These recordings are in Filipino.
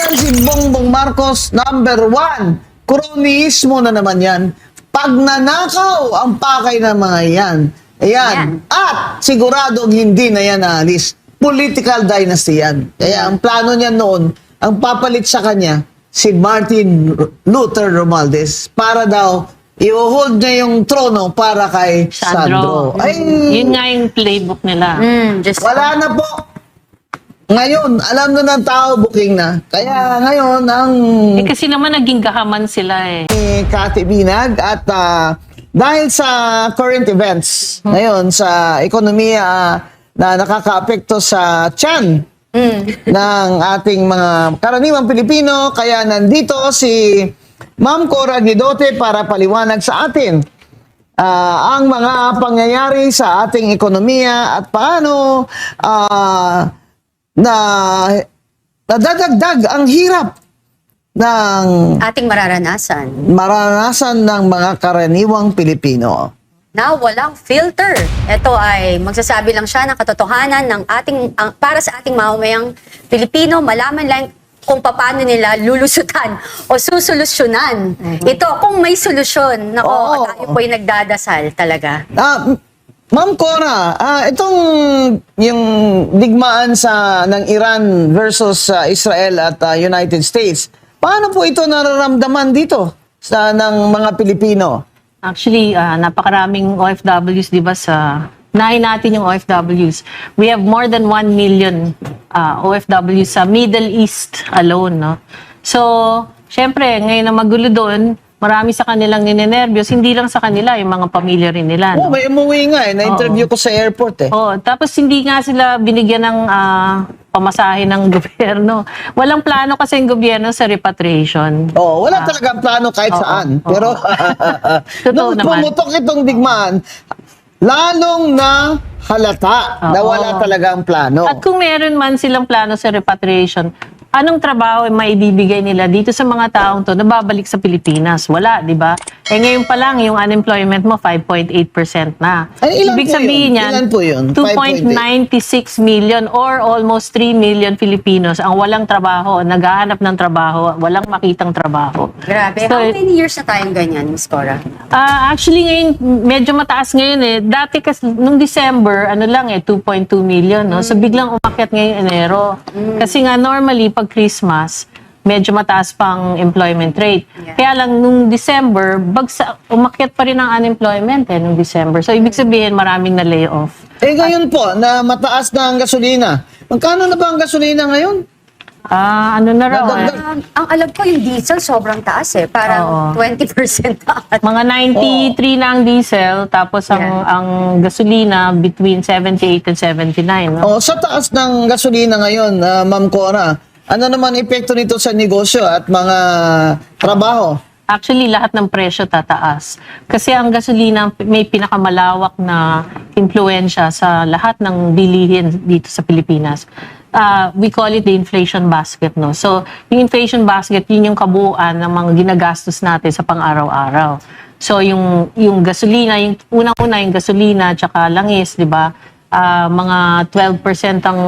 Yan si Bongbong Marcos, number 1. Kronismo na naman yan. Pagnanakaw ang pakay ng mga yan. Ayan. At siguradong hindi na yan naalis. Political dynasty yan. Kaya ang plano niya noon, ang papalit sa kanya, si Martin Luther Romualdez para daw i-hold niya yung trono para kay Sandro. Ay, Yun nga yung playbook nila. wala na po. Ngayon, alam na ng tao, booking na. Kaya ngayon, ang Kasi naman naging gahaman sila eh. Kati Binag at dahil sa current events ngayon sa ekonomiya na nakakaapekto sa tiyan ng ating mga karaniwang Pilipino, kaya nandito si Ma'am Cora Guidote para paliwanag sa atin ang mga pangyayari sa ating ekonomiya at paano na nadadagdag ang hirap ng Ating maranasan ng mga karaniwang Pilipino. na walang filter. Ito ay magsasabi lang siya ng katotohanan ng para sa ating mamamayang Pilipino, malaman lang kung paano nila lulusutan o susolusyonan. Ito, kung may solusyon, nako, tayo po'y nagdadasal talaga. Ma'am Cora, itong yung digmaan ng Iran versus Israel at United States, paano po ito nararamdaman dito ng mga Pilipino? Actually, napakaraming OFWs, di ba, nahin natin yung OFWs. We have more than 1 million OFWs sa Middle East alone, no? So, syempre, ngayon na magulo doon, marami sa kanilang ninenervyos, hindi lang sa kanila, yung mga pamilya rin nila. No? May umuwi nga na-interview ko sa airport Tapos hindi nga sila binigyan ng pamasahe ng gobyerno. Walang plano kasi yung gobyerno sa repatriation. Wala talagang plano kahit saan. Pero Totoo nung naman. pumutok itong digmaan, lalong na halata na wala talagang plano. At kung meron man silang plano sa repatriation, anong trabaho ay maibibigay nila dito sa mga taong to na babalik sa Pilipinas? Wala, di ba? Ngayon pa lang, yung unemployment mo, 5.8% na. Ay, ilan Ibig po sabihin yun? yan, Ilan po yun? 2.96 million or almost 3 million Filipinos ang walang trabaho, naghahanap ng trabaho, walang makitang trabaho. Grabe. So, How many years na tayong ganyan, Miss Cora? Actually, ngayon, medyo mataas ngayon eh. Dati kasi, nung December, 2.2 million, no? So, biglang umakyat ngayong Enero. Kasi nga, normally, pag Christmas, medyo mataas pang employment rate. Yeah. Kaya lang, nung December, umakyat pa rin ang unemployment nung December. So, ibig sabihin, maraming na-layoff. Ngayon po, na mataas na ang gasolina. Magkano na ba ang gasolina ngayon? Ano na raw? Ang alam ko, yung diesel sobrang taas eh. Parang 20% taas. Mga 93 na ang diesel, tapos ang gasolina between 78 and 79. No? Sa taas ng gasolina ngayon, Ma'am Cora, ano naman epekto nito sa negosyo at mga trabaho? Actually, lahat ng presyo tataas. Kasi ang gasolina may pinakamalawak na impluensya sa lahat ng bilihin dito sa Pilipinas. We call it the inflation basket, no? So, yung inflation basket, yun yung kabuuan ng mga ginagastos natin sa pang-araw-araw. So, yung gasolina, yung unang-una yung gasolina tsaka langis, di ba? Mga 12% ang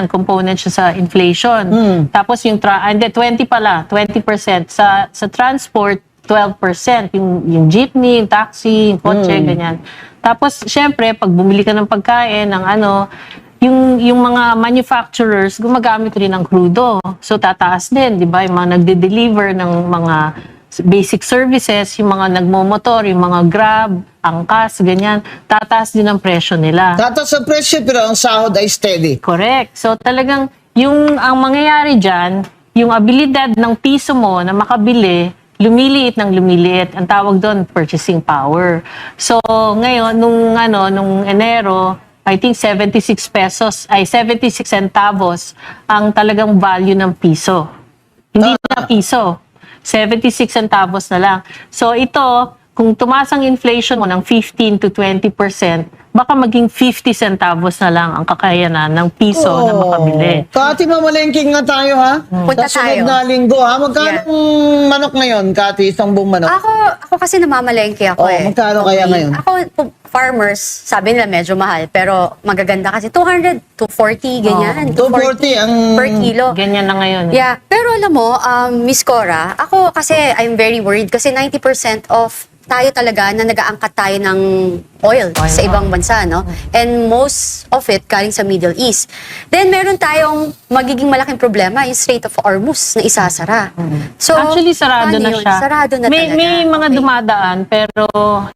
component siya sa inflation. Tapos yung 20 pala, 20% sa transport, 12%, yung jeepney, yung taxi, yung kotse, ganyan. Tapos syempre, pag bumili ka ng pagkain, yung mga manufacturers gumagamit rin ng krudo. So tataas din, 'di ba? Yung mga nagde-deliver ng mga basic services, yung mga nagmomotor, yung mga Grab, angkas, ganyan, tataas din ang presyo nila. Tataas ang presyo pero ang sahod ay steady. Correct. So talagang ang mangyayari dyan, yung abilidad ng piso mo na makabili, lumiliit ng lumiliit. Ang tawag doon, purchasing power. So ngayon, nung Enero, I think 76 centavos ang talagang value ng piso. Hindi na piso. 76 centavos na lang. So ito, kung tumaas ang inflation mo ng 15 to 20%, baka maging 50 centavos na lang ang kakayanan ng piso na makabili. Kati, mamalengking nga tayo, ha? Punta Sa sunod tayo. na linggo, ha? Magkano manok ngayon, Kati? Isang buong manok? Ako kasi namamalengke ako magkano kaya ngayon? Ako, farmers, sabi nila medyo mahal, pero magaganda kasi 200 to 40, ganyan. 240 ang... per kilo. Ganyan na ngayon. Yeah, pero alam mo, Miss Cora, ako kasi I'm very worried kasi 90% of tayo talaga na nag-aangkat tayo ng oil sa ibang bansa, no? And most of it galing sa Middle East. Then meron tayong magiging malaking problema, yung Strait of Hormuz na isasara. So, Actually, sarado paano na yun? siya. Sarado na may, talaga. May mga Okay. dumadaan, pero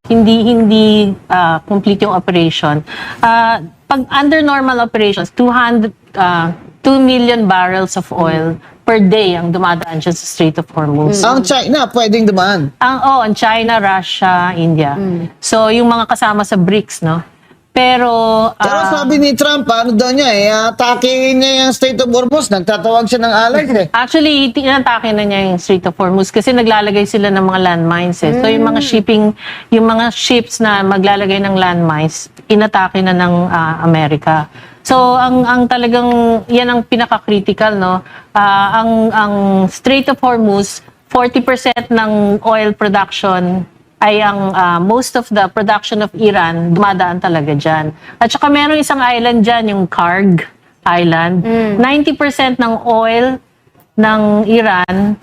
hindi complete yung operation. Pag under normal operations, 2 million barrels of oil per day ang dumadaan siya sa Strait of Hormuz. Ang China, pwedeng dumaan. Ang China, Russia, India. So, yung mga kasama sa BRICS, no? Pero, Pero sabi ni Trump, ano daw niya, atakein niya yung Strait of Hormuz. Nagtatawag siya ng allies, actually, tinatake na niya yung Strait of Hormuz kasi naglalagay sila ng mga landmines. So, yung mga yung mga ships na maglalagay ng landmines, inatake na ng Amerika. So, ang talagang, yan ang pinaka-critical, no? Ang Strait of Hormuz, 40% ng oil production ay ang most of the production of Iran dumadaan talaga dyan. At saka meron isang island dyan, yung Karg Island. 90% ng oil ng Iran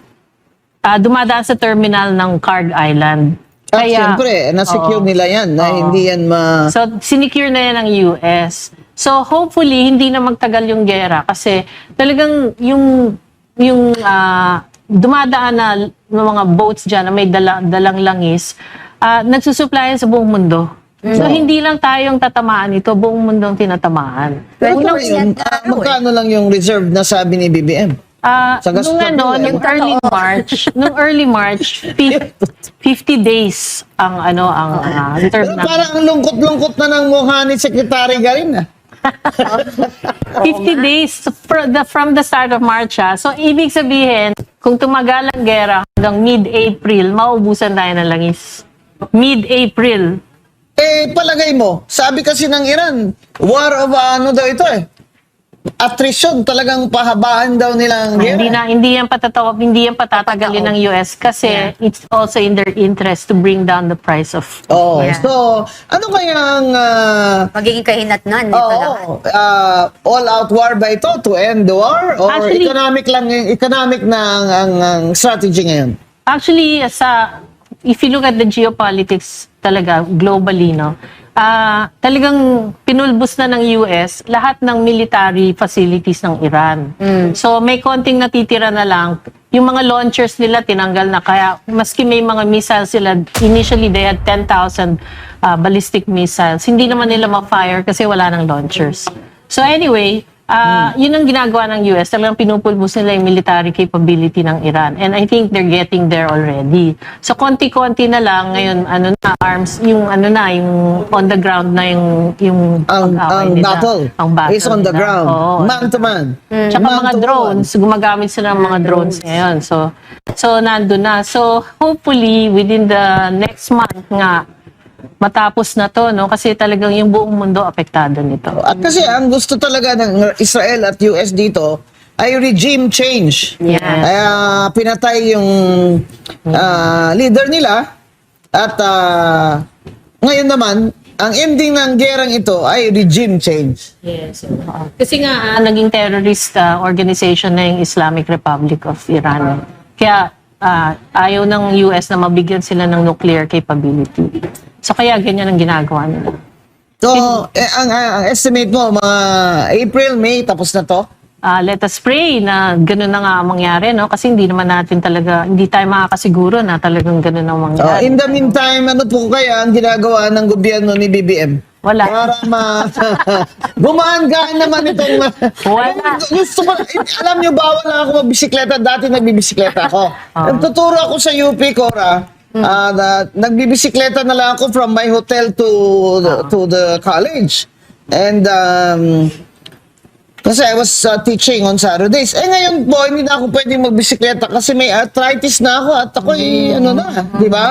dumadaan sa terminal ng Karg Island. At siyempre, na-secure nila yan, na hindi yan So, sinecure na yan ng US. So, hopefully, hindi na magtagal yung gera kasi talagang yung dumadaan na ng mga boats dyan na may dalang langis, nagsusuplayan sa buong mundo. So, hindi lang tayong tatamaan ito, buong mundong tinatamaan. Pero Unang ngayon, siya- magkano lang yung reserve na sabi ni BBM? Sa gasto Nung po, yung early March, 50 days ang Pero term na. parang ang lungkot-lungkot na ng mukha ni Secretary Garin, 50 days from the start of March. So, ibig sabihin, kung tumagal ang gera hanggang mid-April, maubusan tayo ng langis. Mid-April. Palagay mo, sabi kasi ng Iran, war of daw ito attrition, talagang pahabaan daw nilang gera. Hindi yan patatagalin ng US kasi it's also in their interest to bring down the price of Yeah. So, ano kayang Magiging kahinatnan nito lahat. all-out war ba ito to end the war? Or Actually- economic na ang strategy ngayon? Actually, if you look at the geopolitics talaga globally, no, talagang pinulbos na ng US lahat ng military facilities ng Iran. So may konting natitira na lang. Yung mga launchers nila tinanggal na, kaya maski may mga missiles sila, initially they had 10,000 ballistic missiles. Hindi naman nila ma-fire kasi wala ng launchers. So anyway, yun ang ginagawa ng US. Talagang pinupulbos nila yung military capability ng Iran. And I think they're getting there already. So konti-konti na lang ngayon, arms, yung on the ground na yung pag-away Ang nila. battle Ang battle is on the nila. ground. Oo. Man to man. Tsaka Man mga to drones, gumagamit sila ng mga drones ngayon. So nandun na. So hopefully within the next month nga matapos na to, no? Kasi talagang yung buong mundo apektado nito. At kasi ang gusto talaga ng Israel at US dito ay regime change. Yes. Kaya pinatay yung leader nila at ngayon naman, ang ending ng gerang ito ay regime change. Yes. Kasi nga, naging terrorist organization na yung Islamic Republic of Iran. Kaya ayaw ng US na mabigyan sila ng nuclear capability. So kaya ganyan ang ginagawa nila. So, ang estimate mo, mga April, May, tapos na to? Let us pray na gano'n na nga ang mangyari, no? Kasi hindi naman natin talaga, hindi tayo makakasiguro na talagang gano'n ang mangyari. In the meantime, ano po kaya ang ginagawa ng gobyerno ni BBM? Wala. Para gumaan-gaan naman itong... Wala. Gusto ko, alam niyo, bawal na ako magbisikleta. Dati nagbibisikleta ako. Nagtuturo ako sa UP, Cora. Nagbibisikleta na lang ako from my hotel to the college. And Kasi I was teaching on Saturdays. Ngayon po, hindi na ako pwedeng magbisikleta kasi may arthritis na ako at ako'y, di ba,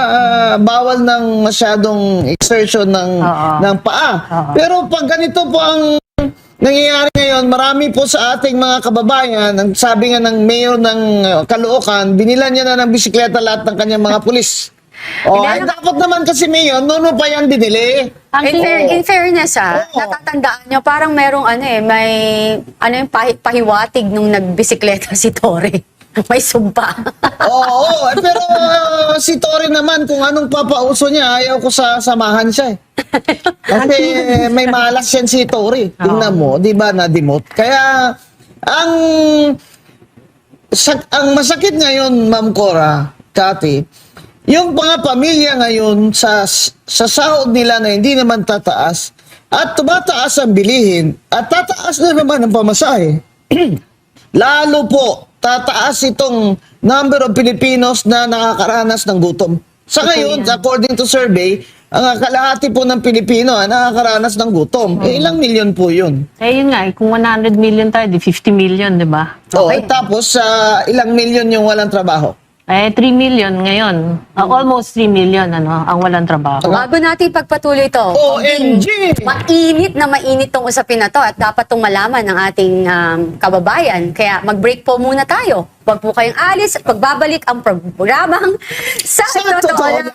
bawal ng masyadong exertion ng paa. Pero pag ganito po ang nangyayari ngayon, marami po sa ating mga kababayan, ang sabi nga ng mayor ng Caloocan, binilan niya na ng bisikleta lahat ng kanyang mga pulis. Dapat naman kasi mayor, nono pa yan binili. In fairness, Oo. natatandaan nyo, parang merong yung pahiwatig nung nagbisikleta si Tore. May sumpa. Oo, pero si Tori naman, kung anong papauso niya, ayaw ko samahan siya eh. Kasi may malas yan si Tori. Tingnan mo, di ba, na-demote. Kaya, ang masakit ngayon, Ma'am Cora, Cathy, yung mga pamilya ngayon sa sahod nila na hindi naman tataas at tumataas ang bilihin at tataas na naman ang pamasahe. Lalo po, tataas itong number of Filipinos na nakakaranas ng gutom. Sa ngayon, according to survey, ang kalahati po ng Pilipino nakakaranas ng gutom. Ilang milyon po yun? Yun nga, kung 100 million tayo, di 50 million, di ba? Tapos, ilang milyon yung walang trabaho? 3 million ngayon. Almost 3 million, ang walang trabaho. Bago natin pagpatuloy ito, OMG! mainit tong usapin na to at dapat tong malaman ng ating kababayan. Kaya mag-break po muna tayo. Huwag po kayong alis at pagbabalik ang programang sa Totoo Lang.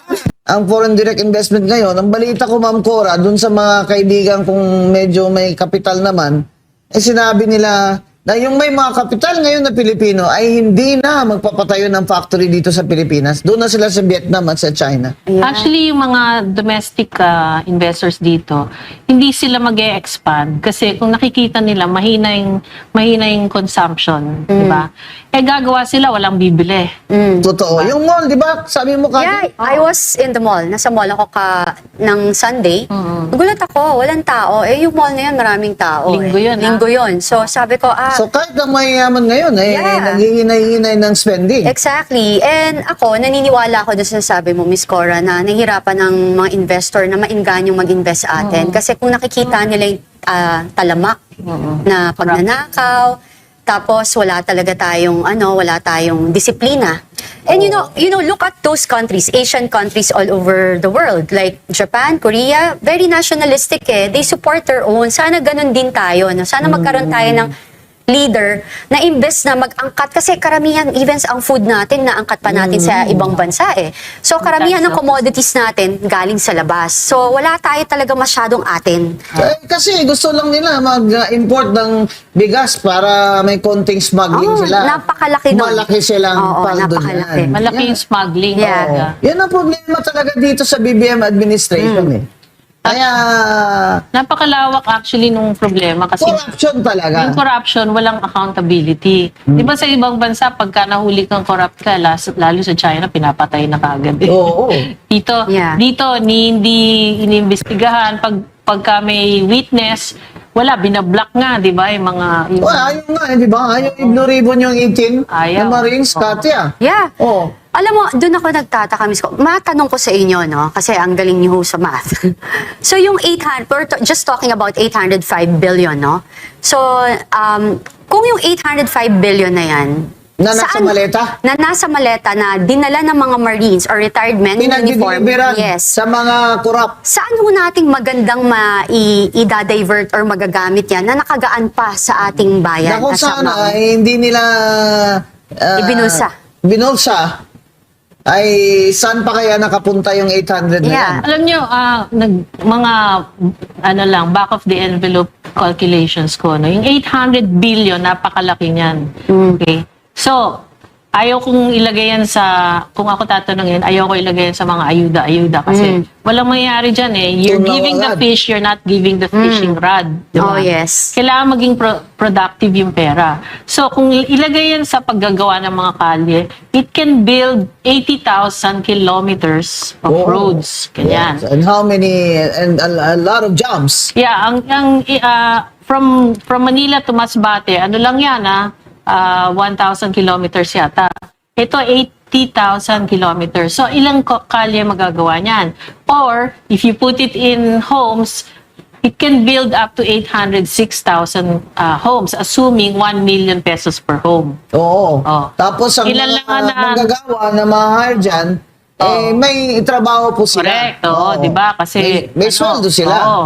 Ang foreign direct investment ngayon, ang balita ko, Ma'am Cora, dun sa mga kaibigan kung medyo may kapital naman, sinabi nila na yung may mga kapital ngayon na Pilipino ay hindi na magpapatayo ng factory dito sa Pilipinas. Doon na sila sa Vietnam at sa China. Ayan. Actually, yung mga domestic investors dito, hindi sila mag-e-expand kasi kung nakikita nila mahina yung consumption, di ba? Gagawa sila, walang bibili. Totoo. Yung mall, di ba? Sabi mo Yeah, I was in the mall. Nasa mall ako ng Sunday. Nagulat ako, walang tao. Yung mall na yan, maraming tao. Linggo yun, Linggo yun. So sabi ko, So kahit ang mayayaman ngayon, Yeah. naghihinay-hinay ng spending. exactly. And ako, naniniwala ako doon sa sabi mo, Miss Cora, na nahihirapan ng mga investor na mainganyong mag-invest sa atin. Kasi kung nakikita nila yung talamak na pagnanakaw, tapos wala tayong disiplina. And you know, look at those countries, Asian countries all over the world, like Japan, Korea, very nationalistic eh. They support their own. Sana ganun din tayo. No? Sana magkaroon tayo ng leader na imbes na mag-angkat kasi karamihan even ang food natin naangkat pa natin sa ibang bansa eh. So karamihan ng commodities natin galing sa labas. So wala tayo talaga masyadong atin. Kasi gusto lang nila mag-import ng bigas para may konting smuggling sila. Napakalaki nun. Malaki silang paldo napakalaki. niyan. Malaki yung smuggling. Yeah. Yan ang problema talaga dito sa BBM administration eh. Kaya Napakalawak actually nung problema kasi corruption talaga. yung corruption, walang accountability. Di ba sa ibang bansa, pagka nahuli kang corrupt ka, lalo sa China, pinapatay na kaagad. Oo. Dito, Yeah. hindi inimbestigahan. Pagka may witness, wala, binablock nga, di ba? Yung mga... Ayaw nga, di ba? Ayaw ibnuribon yung 18 Ayaw. na Marines, Katya. Yeah. Oo. Alam mo, doon ako nagtataka, Miss Ko. Matanong ko sa inyo, no? Kasi ang galing niyo sa math. So, yung 800, just talking about 805 billion, no? So, kung yung 805 billion na yan, Na nasa maleta? Na nasa maleta na dinala ng mga Marines or retired men in uniform. Pinagdidiberan Yes. sa mga corrupt. Saan ho nating magandang i-divert or magagamit yan na nakagaan pa sa ating bayan? Kung at sa sana mga- hindi nila Ibinulsa. ay saan pa kaya nakapunta yung 800 na Yeah. yan? Alam nyo, mga back of the envelope calculations ko, no? Yung 800 billion, napakalaki niyan. Okay? So, ayaw kong ilagay yan kung ako tatanungin, ayaw ko ilagay yan sa mga ayuda-ayuda kasi walang mangyayari dyan eh. You're Tunaw giving the agad. fish, you're not giving the fishing rod. Oh, Diba? yes. Kailangan maging productive yung pera. So, kung ilagay yan sa paggagawa ng mga kalye, it can build 80,000 kilometers of roads. Ganyan. Yes. And how many, and a lot of jumps. Yeah, from Manila to Masbate, ano lang yan 1,000 kilometers yata. Ito 80,000 kilometers. So ilang kalye magagawa niyan? Or if you put it in homes, it can build up to 806,000 homes, assuming 1 million pesos per home. Oo. Oh. Tapos ang Ilan mga lang ang manggagawa na ma-hire dyan, may trabaho po sila. Correct, oo, di ba? Kasi may sweldo sila. Oo.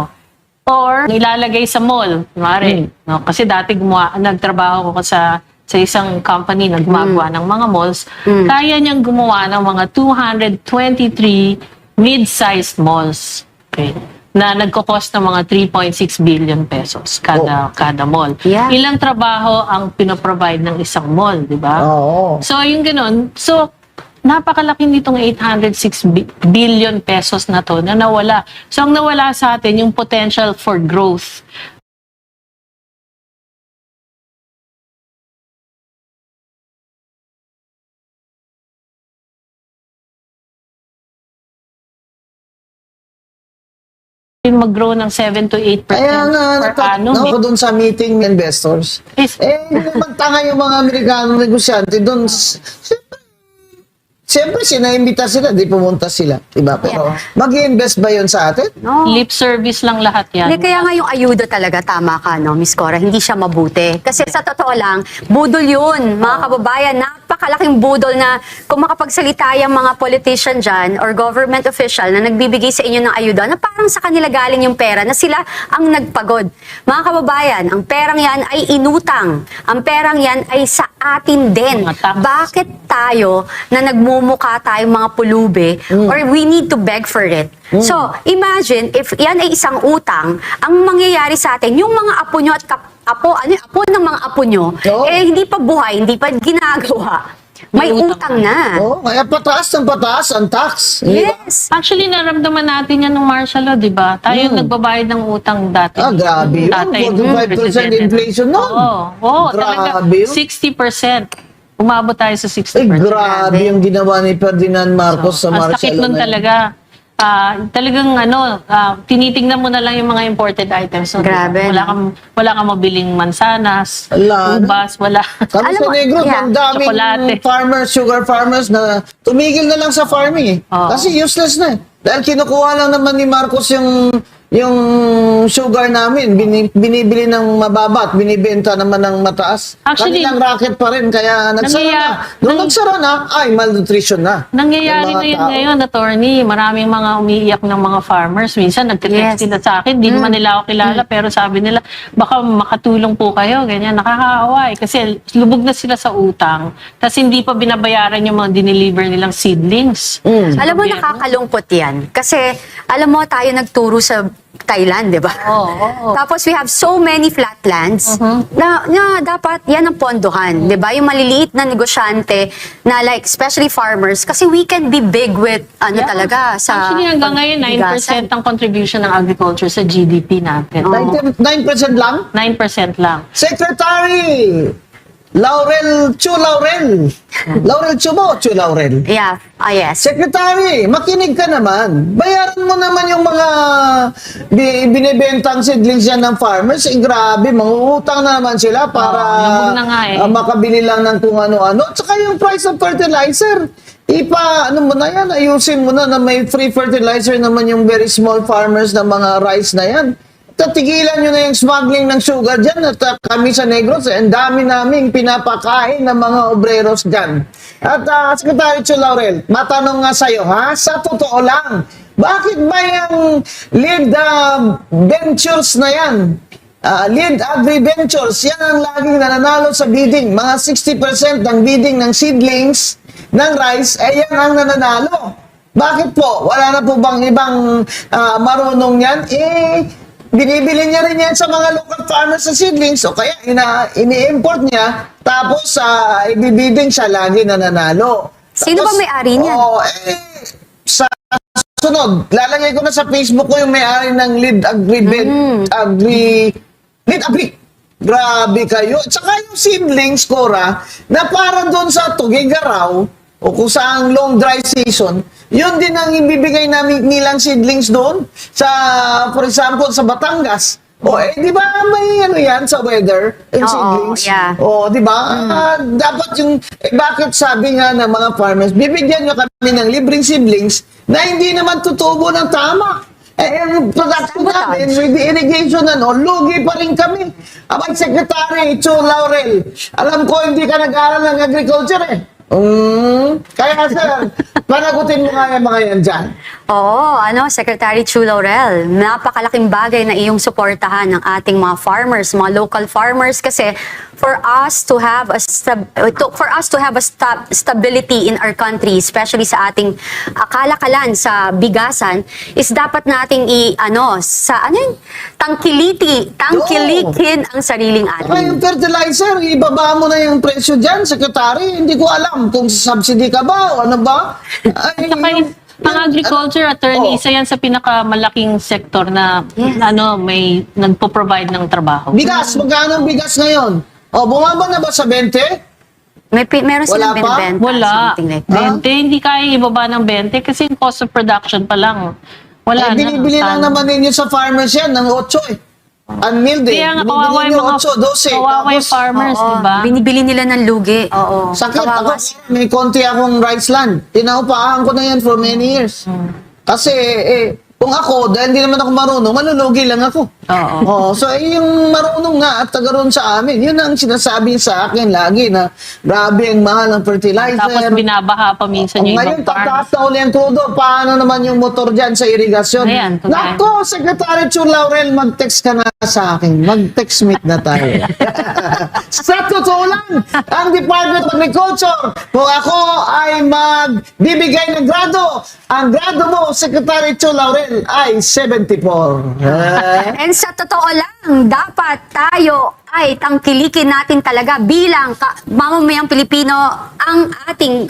Or nilalagay sa mall, kunwari. No? Kasi dati nagtrabaho ko sa isang company na gumagawa ng mga malls. Kaya niyang gumawa ng mga 223 mid-sized malls. Okay? Na nagko-cost ng mga 3.6 billion pesos kada mall. Yeah. Ilang trabaho ang pinoprovide ng isang mall, di ba? Oo. So, yung ganun. So, napakalaki nitong 806 billion pesos na to na nawala. So, ang nawala sa atin, yung potential for growth. Mag-grow ng 7 to 8% Kaya nga, per annum. ako doon sa meeting investors. Is- Magtanga yung mga Amerikano negosyante doon. Siyempre, sinaimbita sila, di pumunta sila. Diba? Pero mag-i-invest ba yun sa atin? No. Lip service lang lahat yan. Hindi, kaya nga yung ayuda talaga, tama ka, no, Miss Cora, hindi siya mabuti. Kasi sa totoo lang, budol yun, mga kababayan, napakalaking budol na kung makapagsalita yung mga politician dyan or government official na nagbibigay sa inyo ng ayuda, na parang sa kanila galing yung pera, na sila ang nagpagod. Mga kababayan, ang perang yan ay inutang. Ang perang yan ay sa atin din. Mga tax. Bakit tayo na nagmumukha tayong mga pulube or we need to beg for it? So, imagine if yan ay isang utang, ang mangyayari sa atin, yung mga apo nyo at apo ng mga apo nyo, Oo. hindi pa buhay, hindi pa ginagawa. May May utang utang na. Oh, kaya pataas ng pataas ang tax. Di ba? Yes. Actually, naramdaman natin yan ng martial law, di ba? Tayo yung nagbabayad ng utang dati. Grabe yun. Tatay, 45% presidente. inflation nun. Oo, talaga. Grabe yun. 60%. Umabot tayo sa 60%. Grabe yung ginawa ni Ferdinand Marcos sa Ang Marshall sakit nun Law na yun. talaga. Talagang tinitingnan mo na lang yung mga imported items. No? Grabe, Wala kang mabiling mansanas, Wala, no? ubas, wala. Kami Alam sa mo, Negros, yeah, ang daming tsokolate. farmers, sugar farmers na tumigil na lang sa farming eh. Oo. Kasi useless na eh. Dahil kinukuha lang naman ni Marcos yung sugar namin, binibili ng mababa at binibenta naman ng mataas. Actually, Kanilang racket pa rin, kaya nagsara na. Nung nagsara na, ay malnutrition na. Nangyayari Yung mga na yun tao. ngayon, attorney. Maraming mga umiiyak ng mga farmers. Minsan nagte-text Yes. sila sa akin. Di naman nila ako kilala. Pero sabi nila, baka makatulong po kayo. Ganyan, nakakaawa eh. Kasi lubog na sila sa utang. Tapos hindi pa binabayaran yung mga dineliver nilang seedlings. Alam mo, nakakalungkot yan. Kasi, alam mo, tayo nagturo sa Thailand, di ba? Oo. Tapos we have so many flatlands na dapat yan ang pondohan, di ba? Yung maliliit na negosyante na like, especially farmers, kasi we can be big with Yeah. talaga sa Actually, hanggang ngayon, 9% ang contribution ng agriculture sa GDP natin. 9% lang? 9% lang. Secretary Laurel Chu Laurel. Laurel Chu ba o Chu Laurel? Yeah, yes. Secretary, makinig ka naman. Bayaran mo naman yung mga binibentang seedlings yan ng farmers. Grabe, mangungutang na naman sila para lubog na nga eh. makabili lang ng kung ano-ano. Tsaka yung price of fertilizer. Ano mo na yan, ayusin mo na may free fertilizer naman yung very small farmers na mga rice na yan. Tigilan nyo na yung smuggling ng sugar dyan. At kami sa Negros, ang dami naming pinapakain ng mga obreros dyan. At Secretary Chu Laurel, matanong nga sa'yo, ha? Sa totoo lang, bakit ba yung lead ventures na yan? Lead agri-ventures, yan ang laging nananalo sa bidding. Mga 60% ng bidding ng seedlings ng rice, yan ang nananalo. Bakit po? Wala na po bang ibang marunong yan? Binibili niya rin yan sa mga local farmers sa seedlings o kaya ini-import niya tapos ibibiding siya lagi nananalo. Sino ba may-ari niyan? Sa sunod, lalagay ko na sa Facebook ko yung may-ari ng Lead Agri. Grabe kayo. Tsaka yung seedlings, Cora, na para doon sa Tugigaraw o kung saan long dry season, yun din ang ibibigay namin nilang seedlings doon sa, for example, sa Batangas. Di ba may yan sa weather and seedlings? Yeah. Di ba? Dapat yung, bakit sabi nga ng mga farmers, bibigyan nyo kami ng libreng seedlings na hindi naman tutubo ng tama. ang production Sabotage. namin with the irrigation, lugi pa rin kami. Abang Secretary Chu Laurel, alam ko hindi ka nag-aaral ng agriculture eh. Kaya sir, panagutin mo nga yung mga yan dyan. Oo, Secretary Chu Laurel, napakalaking bagay na iyong suportahan ng ating mga farmers, mga local farmers kasi for us to have a stability in our country, especially sa ating kalakalan sa bigasan, is dapat nating tangkilikin ang sariling Kaya atin. yung fertilizer, ibaba mo na yung presyo dyan, Secretary. Hindi ko alam kung subsidy ka ba o ano ba. Ay, Saka ang agriculture attorney, isa yan sa pinakamalaking sektor na may nagpo-provide ng trabaho. bigas, magkano ang bigas ngayon? O, bumaba na ba sa 20? Meron silang Wala pa? binibenta, Wala. something like that. 20, hindi kaya ibaba ng 20 kasi yung cost of production pa lang. Wala na. Binibili lang naman ninyo sa farmers yan ng 8 eh. Unmilled eh. Kaya nga, Binibili kawawa yung nyo mga 8, 12. kawawa yung farmers, Oo, di ba? binibili nila ng lugi. Oo. Sakit. Ako, Kawawa. may konti akong rice land. Tinaupahan ko na yan for many years. Kasi, kung ako, dahil hindi naman ako marunong, malulugi lang ako. Oo. So, yung marunong nga at taga roon sa amin, yun ang sinasabi sa akin lagi na grabe ang mahal ng fertilizer. Tapos binabaha pa minsan yung Ngayon, ibang farm. tataas na uli ang krudo. Paano naman yung motor dyan sa irigasyon? Ayan, kagaya. Nako, Secretary Chu Laurel, mag-text ka na sa akin. Mag-text meet na tayo. Sa totoo lang, ang Department of Agriculture, kung ako ay magbibigay ng grado, ang grado mo, Secretary Chu Laurel, ay 74. And sa totoo lang, dapat tayo ay tangkilikin natin talaga bilang mamamayang Pilipino ang ating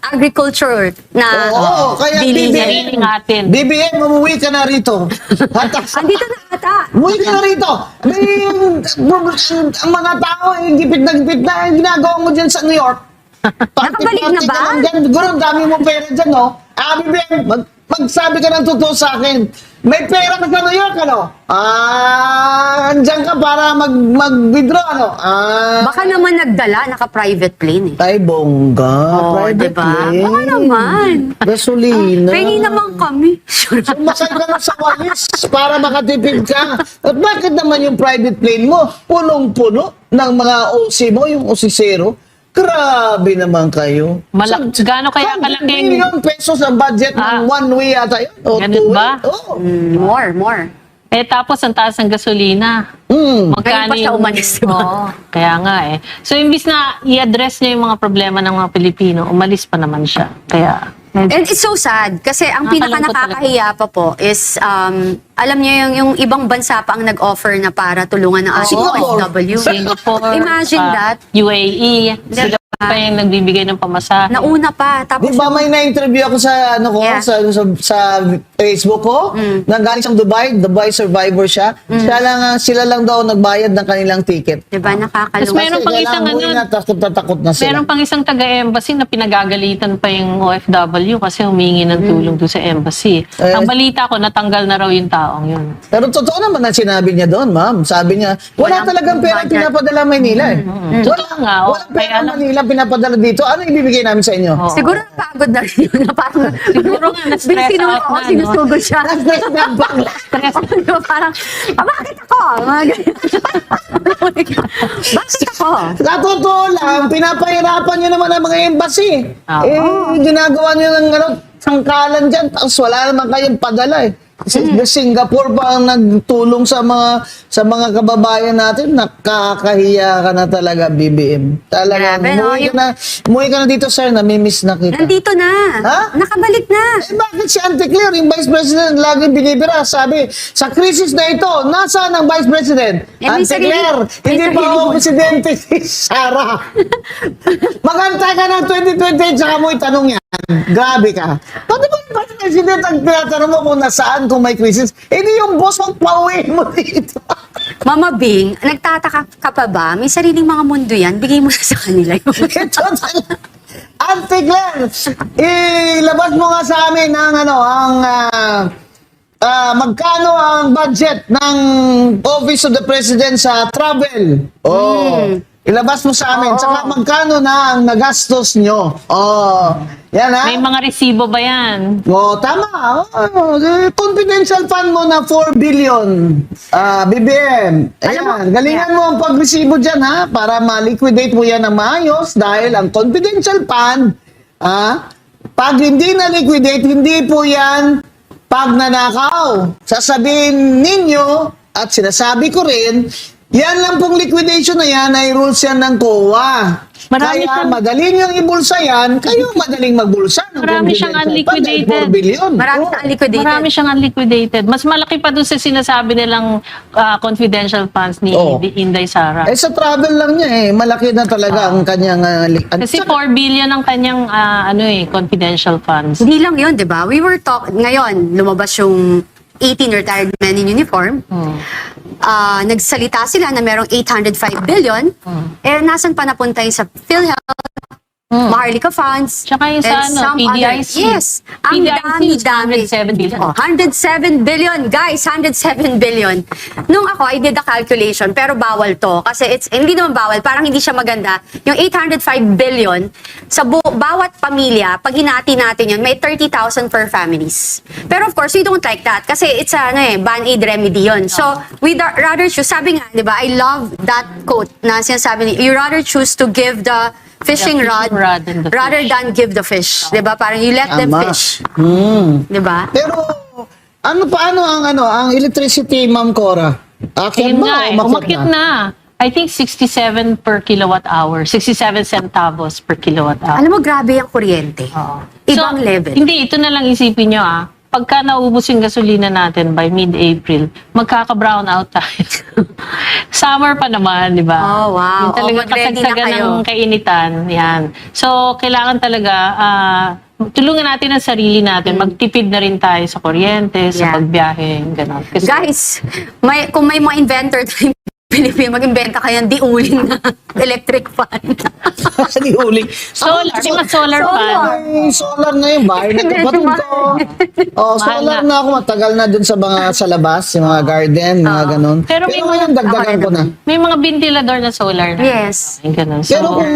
agriculture na Oo, kaya bilihin. Sarili natin. BBM, umuwi ka na rito. Andito na ata. Umuwi ka na rito. Ang mga tao, gipit na ang ginagawa mo dyan sa New York. Nakabalik na ba? Siguro, ang dami mo pera dyan, no? BBM, magsabi ka ng totoo sa akin. May pera ka sa New York, andyan ka para mag-withdraw, Baka naman nagdala, naka-private plane eh. Ay, bongga. Oo, Private diba? plane. Baka naman. Gasolina. Pengi naman kami. Sumakay ka na sa walis para makatipid ka. At bakit naman yung private plane mo, punong-puno ng mga OC mo, yung OC0? Grabe naman kayo. Gaano kaya kalaking... million pesos ang budget ng one way ata yun? O Ganun two ba? way? Oo. More. Tapos ang taas ng gasolina. Mm. Ngayon pa siya umalis, diba? Oo, kaya nga eh. So, imbis na i-address niya yung mga problema ng mga Pilipino, umalis pa naman siya. Kaya, And it's so sad kasi ang pinaka Nakakalungkot nakakahiya pa po is alam niyo yung ibang bansa pa ang nag-offer na para tulungan ng ating Singapore. OFW. Singapore, Imagine that. UAE, sila pa yung nagbibigay ng pamasahe. Nauna pa. Tapos Di ba may na-interview ako sa Yeah. sa Facebook ko? Na galing siyang Dubai survivor siya. Sila lang daw nagbayad ng kanilang ticket. diba Tapos nakakalungkot. meron pang isang takot na sila. Meron pang isang taga-embassy na pinagagalitan pa yung OFW kasi humingi ng tulong doon sa embassy. Ang balita ko, natanggal na raw yung taong yun. Pero totoo naman ang sinabi niya doon, ma'am. Sabi niya, wala Walang talagang pera budget. pinapadala Manila eh. Wala nga. Walang pera Kaya lang- Manila pinapadala dito. Ano ibibigay namin sa inyo? Oo. Siguro napagod na rin yun. Na parang, Siguro nga, na-stress out na, no? sinusugod siya. Stress na bangla. Stress. Diba, parang, bakit ako? Mga ganyan. Bakit ako? Sa totoo lang, pinapahirapan nyo naman ang mga embassy. Oo. Ginagawa nyo ng sangkalan dyan, tapos wala naman kayong padala eh. Singapore pa ang nagtulong sa mga kababayan natin. Nakakahiya ka na talaga, BBM. Talaga, Grabe, no? umuwi ka na dito, sir. Namimiss na kita. Nandito na. Ha? Nakabalik na. Bakit si Auntie Claire, yung Vice President, lagi binibira? Sabi, sa krisis na ito, nasaan ang Vice President? May Auntie sarili- Claire, may hindi pa sarili ako mo. presidente si Sarah. Magantay ka ng 2028, saka mo itanong yan. Grabe ka. Pati ba yung Vice President ang tinatanong mo kung nasaan, kung may krisis? Hindi yung boss mong pauwi mo dito. Mama Bing, nagtataka ka pa ba? May sariling mga mundo yan. Bigay mo na sa kanila yung... Ito talaga. Auntie Claire, ilabas mo nga sa amin magkano ang budget ng Office of the President sa travel? Ilabas mo sa amin. Oo. Tsaka magkano na ang nagastos nyo? Oh, yan ha? May mga resibo ba yan? Oh, tama. Confidential fund mo na 4 billion. BBM. Alam mo, Ayan. Galingan mo ang pagresibo dyan, ha? Para ma-liquidate mo yan ng maayos dahil ang confidential fund, pag hindi na-liquidate, hindi po yan pagnanakaw. Sasabihin ninyo, at sinasabi ko rin, yan lang pong liquidation na yan ay rules yan ng COA. Marami Kaya siyang- madaling yung ibulsa yan, kayo madaling magbulsa ng Marami siyang confidential fund dahil unliquidated. 4 billion. Marami Oo. na liquidated. Marami siyang unliquidated. Mas malaki pa doon sa sinasabi nilang confidential funds ni Oo. Inday Sara. Eh sa travel lang niya malaki na talaga ang kanyang Kasi 4 billion ang kanyang confidential funds. Hindi lang yun, di ba? We were ngayon, lumabas yung 18 retired men in uniform. Nagsalita sila na merong 805 billion. Eh, nasan pa napunta yung sa PhilHealth, Maharlika Funds, Tsaka yung sa and some PDIC. other- Yes. Ang PDIC is dami-dami. 107 billion. 107 billion, guys. 107 billion. Nung ako, I did the calculation, pero bawal to. Kasi hindi naman bawal, parang hindi siya maganda. Yung 805 billion, sa bawat pamilya, pag hinati natin yun, may 30,000 per families. Pero of course, we don't like that. Kasi it's band-aid remedy yun. So, we'd rather choose, sabi nga, di ba, I love that quote na sinasabi ni, you rather choose to give the fishing rod and the rather fish. than give the fish. 'Di ba? Parang you let them Tama. fish. Hmm. 'Di ba? Pero paano ang electricity, Ma'am Cora? Akyat Yun ba nga o umakyat na. I think 67 per kilowatt hour. 67 centavos per kilowatt hour. Alam mo, grabe yung kuryente. Ibang level. Hindi, ito na lang isipin nyo Pagka naubos yung gasolina natin by mid-April, magkaka-brown out tayo. Summer pa naman, di ba? Oh, wow. Yung talagang mag-ready na kasagsagan kayo. ng kainitan. Yan. So, kailangan talaga, tulungan natin ang sarili natin. Magtipid na rin tayo sa kuryente, sa Yeah. pagbiyahe, gano'n. Kasi, Guys, kung may mga inventor tayong Pilipino, mag-inventa kayo ng diuling na electric fan. Di uling. solar, di ba solar fan? May solar na yung bahay na kapatid ko. Oh, Mahal solar na. na ako. Matagal na dun sa labas, yung mga garden, mga ganun. Pero may ngayon, dagdagan ko na. May mga ventilador na solar na. Yes. Ay, ganun. So, Pero kung...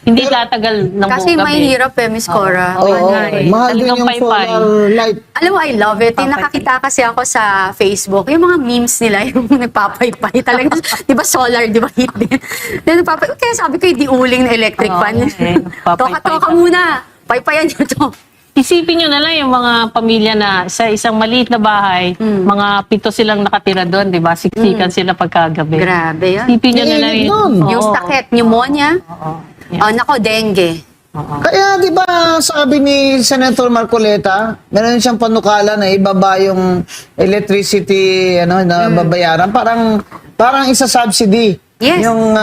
hindi tatagal ng Kasi buong gabi. may hirap Miss Cora. Oo, nga mahal din Talagang yung paypay. solar light. Alam mo, I love it. Yung nakakita kasi ako sa Facebook, yung mga memes nila, yung nagpapaypay talaga. Di ba solar, di ba heat din? Then kaya sabi ko, yung diuling na electric Oo, fan. okay. Toka-toka muna. Paypayan nyo to. Isipin nyo na lang yung mga pamilya na sa isang maliit na bahay, mga 7 silang nakatira doon, di ba? Siksikan sila pagkagabi. Grabe yan. Isipin nyo na lang Mainit yun. nun. Yung Oo. sakit, pneumonia. Oo. Yeah. Oh, nako, dengue. Oo. Kaya di ba sabi ni Senator Marcoleta, meron siyang panukala na ibaba yung electricity na babayaran, parang isa subsidy. Yes. Yung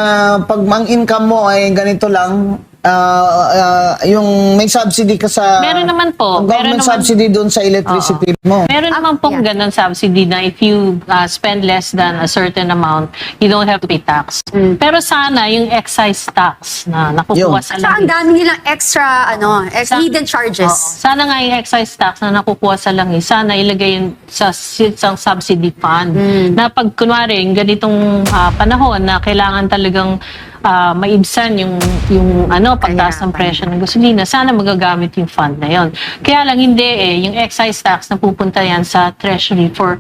pag ang income mo ay ganito lang, yung may subsidy ka sa Meron naman po. government Meron naman- subsidy doon sa electricity mo. Meron naman pong yeah. ganun subsidy na if you spend less than a certain amount, you don't have to pay tax. Pero sana yung excise tax na nakukuha Yun. sa At saka ang langis. dami nilang extra, hidden charges. Oo. Sana nga yung excise tax na nakukuha sa langis, sana ilagay yun sa isang subsidy fund. Na pag kunwari, yung ganitong panahon na kailangan talagang maibsan yung pagtaas ng presyo ng gasolina, sana magagamit yung fund na yon. Kaya lang hindi yung excise tax na pupunta yan sa treasury for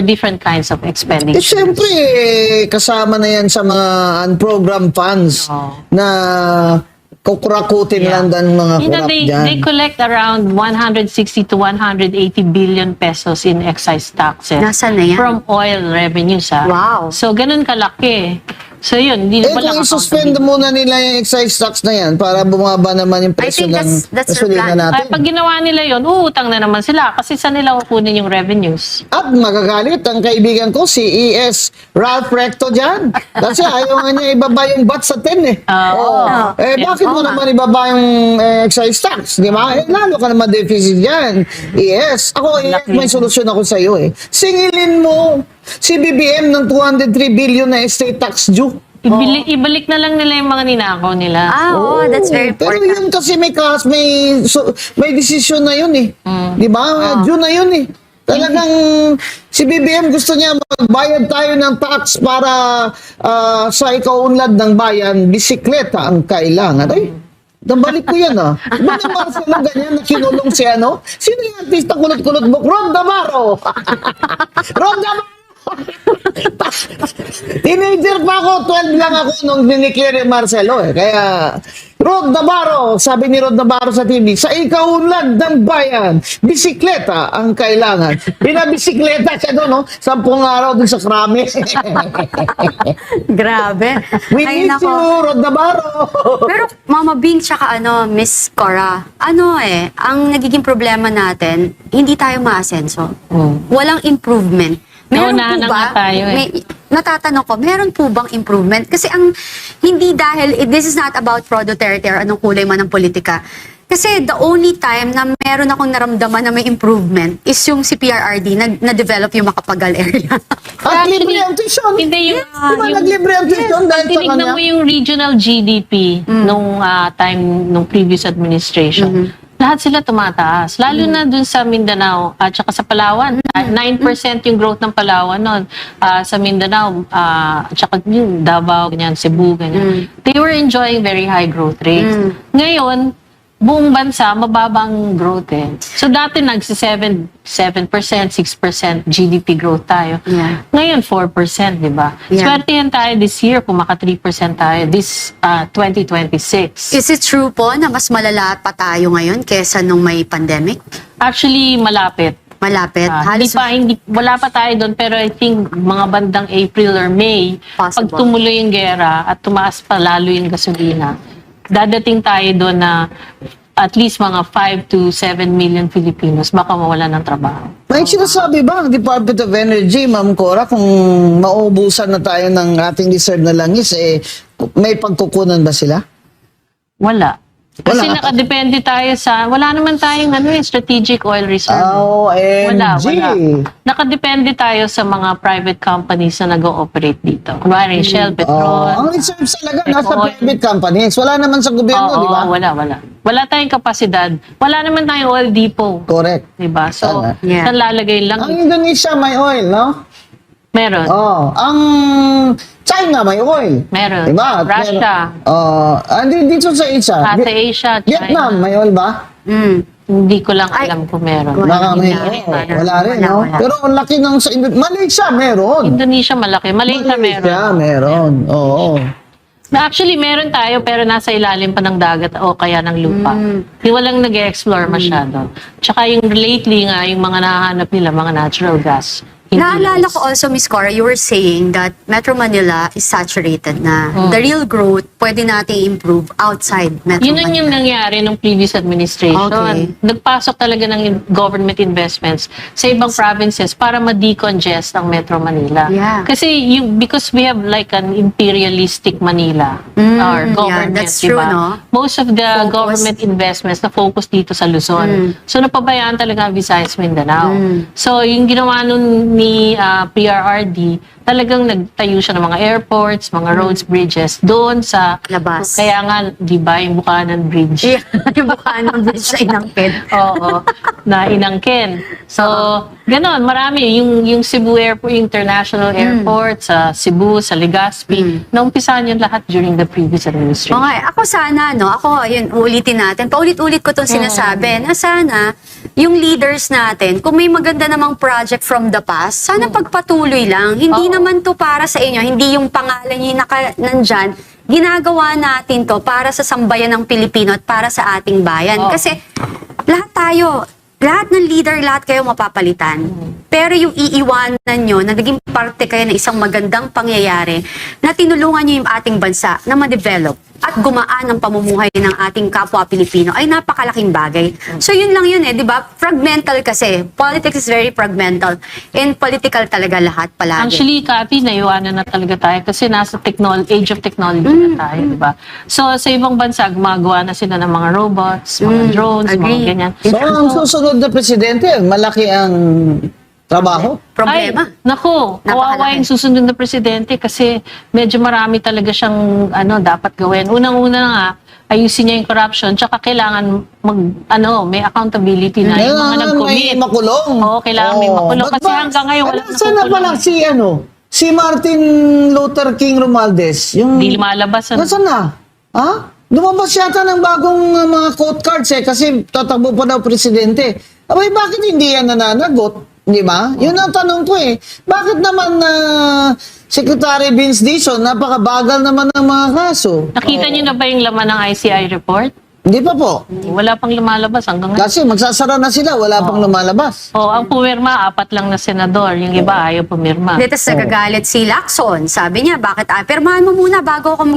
different kinds of Eh, expenditure. syempre, kasama na yan sa mga unprogrammed funds Oo. na kukurakutin lang dan mga You know, kurap they dyan. collect around 160 to 180 billion pesos in excise taxes. Nasaan na yan? From oil revenues. Wow. So, ganun kalaki. So, yun. Hindi Eh, pala kung i-suspend muna nila yung excise tax na yan para bumaba naman yung presyo think ng that's their gasolina plan. natin. Pag ginawa nila yun, uutang na naman sila kasi saan nila kukunin yung revenues? At magagalit ang kaibigan ko, si ES Ralph Recto dyan. Kasi ayaw nga niya ibaba yung VAT sa 10 eh. Oo. Eh, bakit mo Oo naman ibaba yung excise tax? Di ba? Eh, lalo ka naman deficit dyan. ES. Ako, ES, may solusyon ako sa iyo eh. Singilin mo si BBM ng 203 billion na estate tax due. Ibalik na lang nila yung mga ninakaw nila. That's very Pero important. yun kasi may desisyon na yun eh. Di ba? Due na yun eh. Talagang si BBM gusto niya magbayad tayo ng tax para sa ikaunlad ng bayan, bisikleta ang kailangan. Ay, nabalik ko yan Ba na Marcelo ganyan na kinulong si ano? Sino yung artista kulot-kulot mo? Ron Damaro! Ron Damaro! Teenager pa ako, 12 lang ako nung diniklear yung Marcelo Kaya, Rod Navarro, sabi ni Rod Navarro sa TV, sa ikaunlad ng bayan, bisikleta ang kailangan. Binabisikleta siya doon, 10 araw doon sa Krame. Grabe. We Ay, miss nako. you, Rod Navarro. Pero Mama Bing tsaka Miss Cora, ang nagiging problema natin, hindi tayo maasenso. Walang improvement. Meron Naunahan po na ba? nga tayo Natatanong ko, meron po bang improvement? Kasi hindi dahil, this is not about Pro Duterte or anong kulay man ng politika. Kasi the only time na meron akong naramdaman na may improvement is yung si PRRD na-develop yung Makapagal area. At libre ang tuition. Hindi yung, Di ba naglibre ang tuition dahil sa tinignan kanya? mo yung regional GDP nung nung previous administration. Lahat sila tumataas. Lalo na dun sa Mindanao at saka sa Palawan. 9% yung growth ng Palawan noon. Sa Mindanao, at saka yung Davao, ganyan, Cebu, ganyan. They were enjoying very high growth rates. Ngayon, buong bansa, mababang growth So dati 7%, 6% GDP growth tayo. Yeah. Ngayon, 4%, di ba? Yeah. Swertihan tayo this year kung maka 3% tayo this 2026. Is it true po na mas malala pa tayo ngayon kesa nung may pandemic? Actually, malapit. Malapit? Wala pa tayo doon, pero I think mga bandang April or May, Possible. pag tumuloy yung gera at tumaas pa lalo yung gasolina, dadating tayo doon na at least mga 5 to 7 million Filipinos baka mawala ng trabaho. May sinasabi ba ang Department of Energy, Ma'am Cora, kung maubusan na tayo ng ating reserve na langis, may pagkukunan ba sila? Wala. Kasi Wala. nakadepende tayo wala naman tayong strategic oil reserve. OMG! Wala. Nakadepende tayo sa mga private companies na nag-ooperate dito. Kunwari, Shell, Petron. Ang reserves talaga nasa Oil. private companies. Wala naman sa gobyerno, Oo, di ba? wala. Wala tayong kapasidad. Wala naman tayong oil depot. Correct. Di ba? So, Tama. Yeah. saan lalagay lang? Ang Indonesia may oil, no? Meron. Ang China may oil. Meron. Diba? Russia. Dito sa Asia. Sa Asia, China. Vietnam may oil ba? Hindi ko lang alam kung meron. Baka may Wala. wala rin, no? Wala. Pero ang laki ng Malaysia meron. Indonesia malaki. Malaysia meron. Malaysia meron. Oo. Actually, meron tayo pero nasa ilalim pa ng dagat o kaya ng lupa. Di walang nag-explore masyado. Tsaka yung lately nga, yung mga nahanap nila, mga natural gas. Hindi Naalala lang. ko also, Miss Cora, you were saying that Metro Manila is saturated na. The real growth, pwede natin improve outside Metro Yun ang Manila. yung nangyari nung previous administration. Okay. Nagpasok talaga ng government investments sa ibang provinces para ma-decongest ang Metro Manila. Yeah. Kasi because we have like an imperialistic Manila or yeah, government, that's true, diba? no? Most of the Focus. government investments na focus dito sa Luzon. So napabayaan talaga ang Visayas Mindanao. So yung ginawa nun ni PRRD, talagang nagtayo siya ng mga airports, mga roads, bridges doon sa Labas. Kaya nga, di ba, yung Bukanan Bridge. Yeah, yung mukha ng bridge na inangkin. Oo, na inangkin. So, ganon, marami. Yung Cebu Airport, International Airport, sa Cebu, sa Legazpi, naumpisahan yun lahat during the previous administration. Okay, ako sana, yun, ulitin natin. Paulit-ulit ko itong sinasabi na sana, yung leaders natin, kung may maganda namang project from the past, sana pagpatuloy lang. Hindi naman to para sa inyo, hindi yung pangalan nyo yung nandyan. Ginagawa natin to para sa sambayan ng Pilipino at para sa ating bayan. Oo. Kasi lahat tayo, lahat ng leader, lahat kayo mapapalitan. Pero yung iiwanan nyo na naging parte kayo ng isang magandang pangyayari na tinulungan nyo yung ating bansa na ma-develop at gumaan ang pamumuhay ng ating kapwa Pilipino ay napakalaking bagay. So yun lang yun di ba? Fragmental kasi. Politics is very fragmental. And political talaga lahat palagi. Actually, Kathy, naiwanan na talaga tayo kasi nasa age of technology na tayo, di ba? So, sa ibang bansa, gumagawa na sila ng mga robots, mga drones, agree. mga ganyan. So, ang susunod na presidente, malaki ang trabaho. Problema. Ay, naku, kawawa Napakalaki. yung susunod na presidente kasi medyo marami talaga siyang dapat gawin. Unang-una nga, ayusin niya yung corruption, tsaka kailangan may accountability na yung mga Kailangan nag-commit. may makulong. Oo, kailangan may makulong. Ba't Kasi ba? hanggang ngayon, wala Saan na pala si Martin Luther King Romualdez? Yung, Hindi lumalabas. Nasaan na? Ha? Lumabas yata ng bagong mga quote cards kasi tatakbo pa daw presidente. Abay, bakit hindi yan nananagot? Di ba? Yun ang tanong ko eh. Bakit naman Secretary Vince Dizon, napakabagal naman ng mga kaso? Nakita niyo na ba yung laman ng ICI report? Hindi pa po. Wala pang lumalabas hanggang ngayon. Kasi magsasara na sila, wala pang lumalabas. Ang pumirma, 4 lang na senador. Yung iba, ayaw pumirma. Dito sa nagagalit si Lacson, sabi niya, bakit pirmahan mo muna bago ako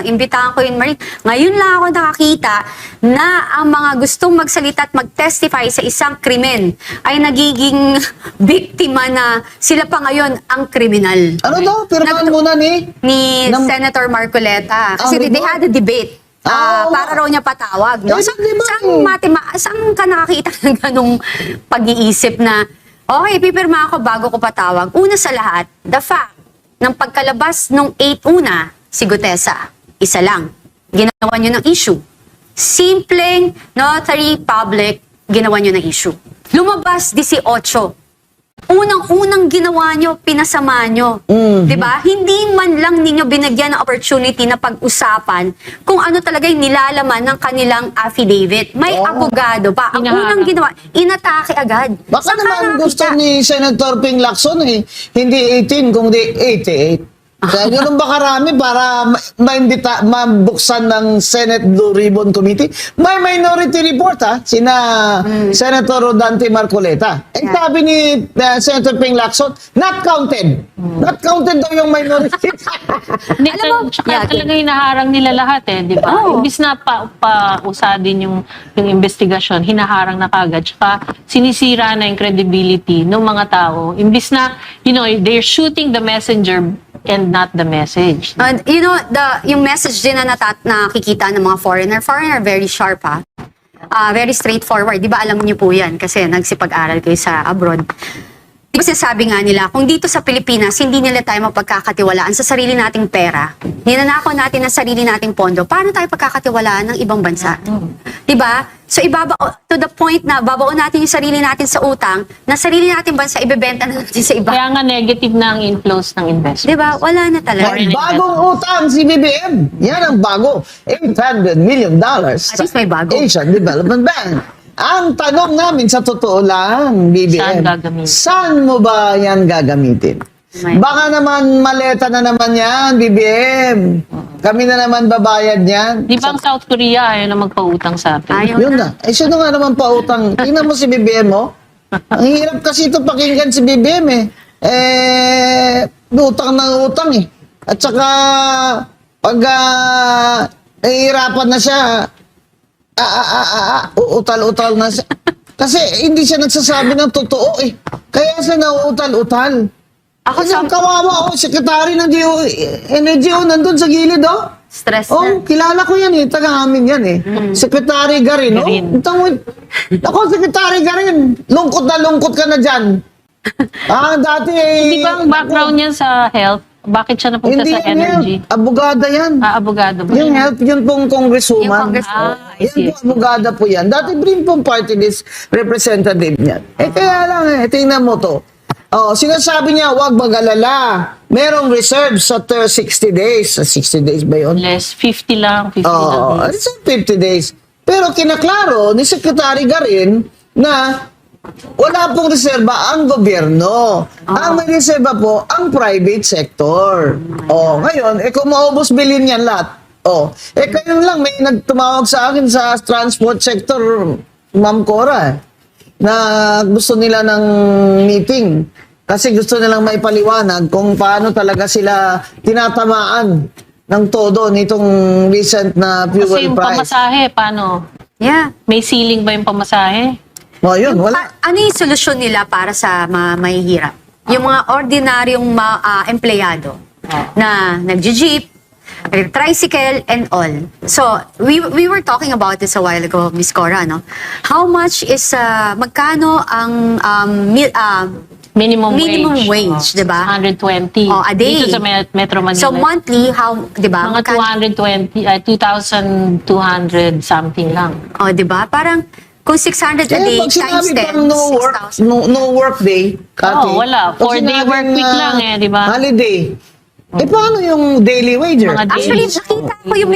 imbitahan ko yun, Marie. Ngayon lang ako nakakita na ang mga gustong magsalita at mag-testify sa isang krimen ay nagiging biktima na sila pa ngayon ang kriminal. Ano daw? Pirmahan muna ni? Ni Nam- Senator Marcoleta. Kasi Ang they had a debate. Oo. Para raw niya patawag. No? Eh, di ba? Saan ka nakakita ng ganong pag-iisip na, okay, pipirma ako bago ko patawag. Una sa lahat, the fact ng pagkalabas nung 8-una, si Gutesa, isa lang. Ginawa niyo ng issue. Simpleng notary public, ginawa niyo ng issue. Lumabas 18. Unang-unang ginawa nyo, pinasama nyo. Diba? Hindi man lang ninyo binigyan ng opportunity na pag-usapan kung ano talaga yung nilalaman ng kanilang affidavit. May abogado pa. Ang Hinaharap. unang ginawa, inatake agad. Baka Saan ka naman nakakita? gusto ni Senator Ping Lacson hindi 18 kundi 88. Kaya ganun ba karami para mabuksan ng Senate Blue Ribbon Committee? May minority report sina Senator Rodante Marcoleta. Yeah. Sabi ni Senator Ping Lacson, not counted. Not counted daw yung minority. Hindi, Alam mo, tsaka yeah, talaga hinaharang nila lahat di ba? Oo. Imbis na pausadin yung investigasyon, hinaharang na kagad. Tsaka sinisira na yung credibility ng mga tao. Imbis na, they're shooting the messenger and not the message. And yung message din na nakikita ng mga foreigner very sharp very straightforward. Di ba alam niyo po yan kasi nagsipag-aral kayo sa abroad. Di ba sinasabi nga nila, kung dito sa Pilipinas, hindi nila tayo mapagkakatiwalaan sa sarili nating pera, ninanakaw natin ang sarili nating pondo, paano tayo pagkakatiwalaan ng ibang bansa? Di ba? So to the point na babaon natin yung sarili natin sa utang, na sarili nating bansa, ibebenta na natin sa iba. Kaya nga negative na ang inflows ng investment. Di ba? Wala na talaga. May bagong utang si BBM. Yan ang bago. $800 million. At least may bago. Asian Development Bank. Ang tanong namin sa totoo lang, BBM, Saan gagamitin? saan mo ba yan gagamitin? May- Baka naman maleta na naman yan, BBM. Kami na naman babayad yan. Di ba ang South Korea ayaw na magpautang sa atin? Ayaw Yun na. na. Sino nga naman pautang? Tingnan mo si BBM, Ang hirap kasi ito pakinggan si BBM, utang na utang, At saka, pag nahihirapan na siya, utal-utal na siya. Kasi hindi siya nagsasabi ng totoo, Kaya siya nauutal-utal. Ako Ang kawawa, sekretary ng Energy, nandun sa gilid, Stress Oh, na. kilala ko yan Taga amin yan Secretary Garin, Garin. Ako, Secretary Garin. Lungkot ka na dyan. Dati Di ba ang background niya sa health? Bakit siya napunta Hindi sa yan energy? Abogada yan. Abogado ba? Yung yun? health, yun pong congresswoman. Yung congresswoman. I see. Yan po, abogada po yan. Dati rin pong party list representative niyan. Kaya lang tingnan mo to. Sinasabi niya, huwag mag-alala. Merong reserve sa 60 days. 60 days ba yun? Less 50 lang, 50 lang. It's 50 days. Pero kinaklaro ni Secretary Garin na wala pong reserba ang gobyerno. Ang may reserba po, ang private sector. Ngayon, kung maubos bilhin yan lahat. Kayo lang, may nagtumawag sa akin sa transport sector, Ma'am Cora, na gusto nila ng meeting. Kasi gusto nilang maipaliwanag kung paano talaga sila tinatamaan ng todo nitong recent na Kasi fuel yung price. pamasahe, paano? Yeah. May ceiling ba yung pamasahe? Yun, wala. Ano yung solusyon nila para sa mga mahihirap? Yung mga ordinaryong empleyado na nag-jeep, tricycle, and all. So, we were talking about this a while ago, Miss Cora, no? How much is, magkano ang Minimum wage, Oh, di ba? 120. Oh, a day. Dito sa Metro Manila. So monthly, how, di ba? mga 2,200 something lang. Oh, di ba? Parang kung 600 a day Pag times sinabi 10, pang no work, 6,000. no work day, Kati. Oo, wala. Pag 4-day sinabing, work week lang di ba? Holiday. Paano yung daily wager? Mga Actually, daily. nakita ko yung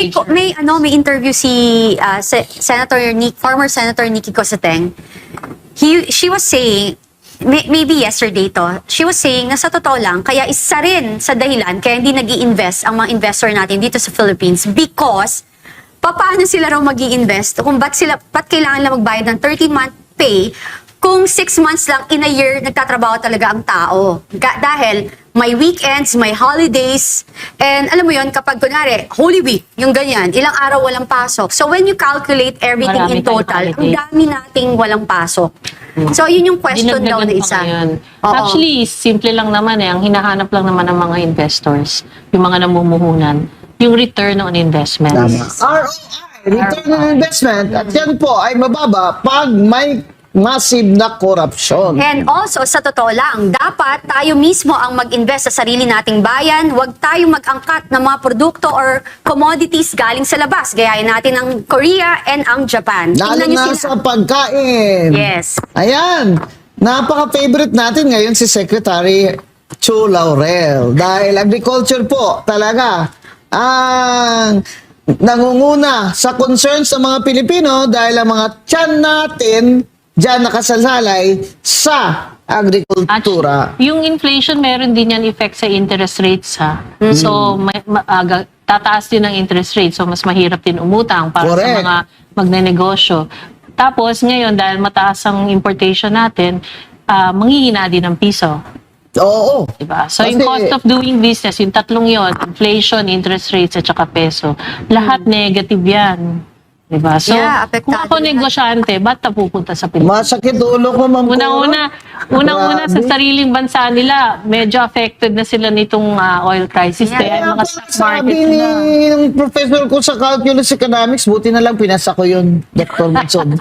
may interview si former Senator Nikki Cosateng. She was saying, maybe yesterday to, she was saying na sa totoo lang, kaya isa rin sa dahilan, kaya hindi nag-i-invest ang mga investor natin dito sa Philippines because paano sila raw mag-i-invest kung ba't kailangan lang magbayad ng 13-month pay kung 6 months lang in a year nagtatrabaho talaga ang tao. Dahil may weekends, may holidays, and alam mo yon kapag kunwari, Holy Week, yung ganyan, ilang araw walang pasok. So when you calculate everything Marami in total, tayong ang holiday. dami nating walang pasok. So yun yung question daw na Dinagdagan pa isa. ngayon. Oo. Actually, simple lang naman Ang hinahanap lang naman ng mga investors, yung mga namumuhunan, yung return on investment. Tama. ROI, return on investment. At yan po ay mababa pag may massive na korupsyon. And also, sa totoo lang, dapat tayo mismo ang mag-invest sa sarili nating bayan. Huwag tayo mag-angkat ng mga produkto or commodities galing sa labas. Gayahin natin ang Korea and ang Japan. Lalo Tingnan nyo na sila. sa pagkain. Yes. Ayan. Napaka-favorite natin ngayon si Secretary Chu Laurel. Dahil agriculture po talaga ang nangunguna sa concerns ng mga Pilipino dahil ang mga tiyan natin dyan nakasalalay sa agrikultura. Yung inflation, meron din yan effect sa interest rates ha. Mm. So, tataas din ang interest rate. So, mas mahirap din umutang para Correct. sa mga magnenegosyo. Tapos, ngayon, dahil mataas ang importation natin, manghihina din ang piso. Oo. Diba? So, Kasi- yung cost of doing business, yung tatlong yon, inflation, interest rates, at saka peso, lahat negative yan. Diba? So, Yeah, kung apektado ako yan. negosyante, ba't napupunta sa Pilipinas? Masakit ulo ko, Ma'am Cora. Unang-una sa Grabe. sariling bansa nila, medyo affected na sila nitong oil crisis. Yeah. Kaya Kaya yung mga pala stock sabi market ni nila. ng professor ko sa calculus economics, buti na lang pinasa ko yun, Dr. Matson.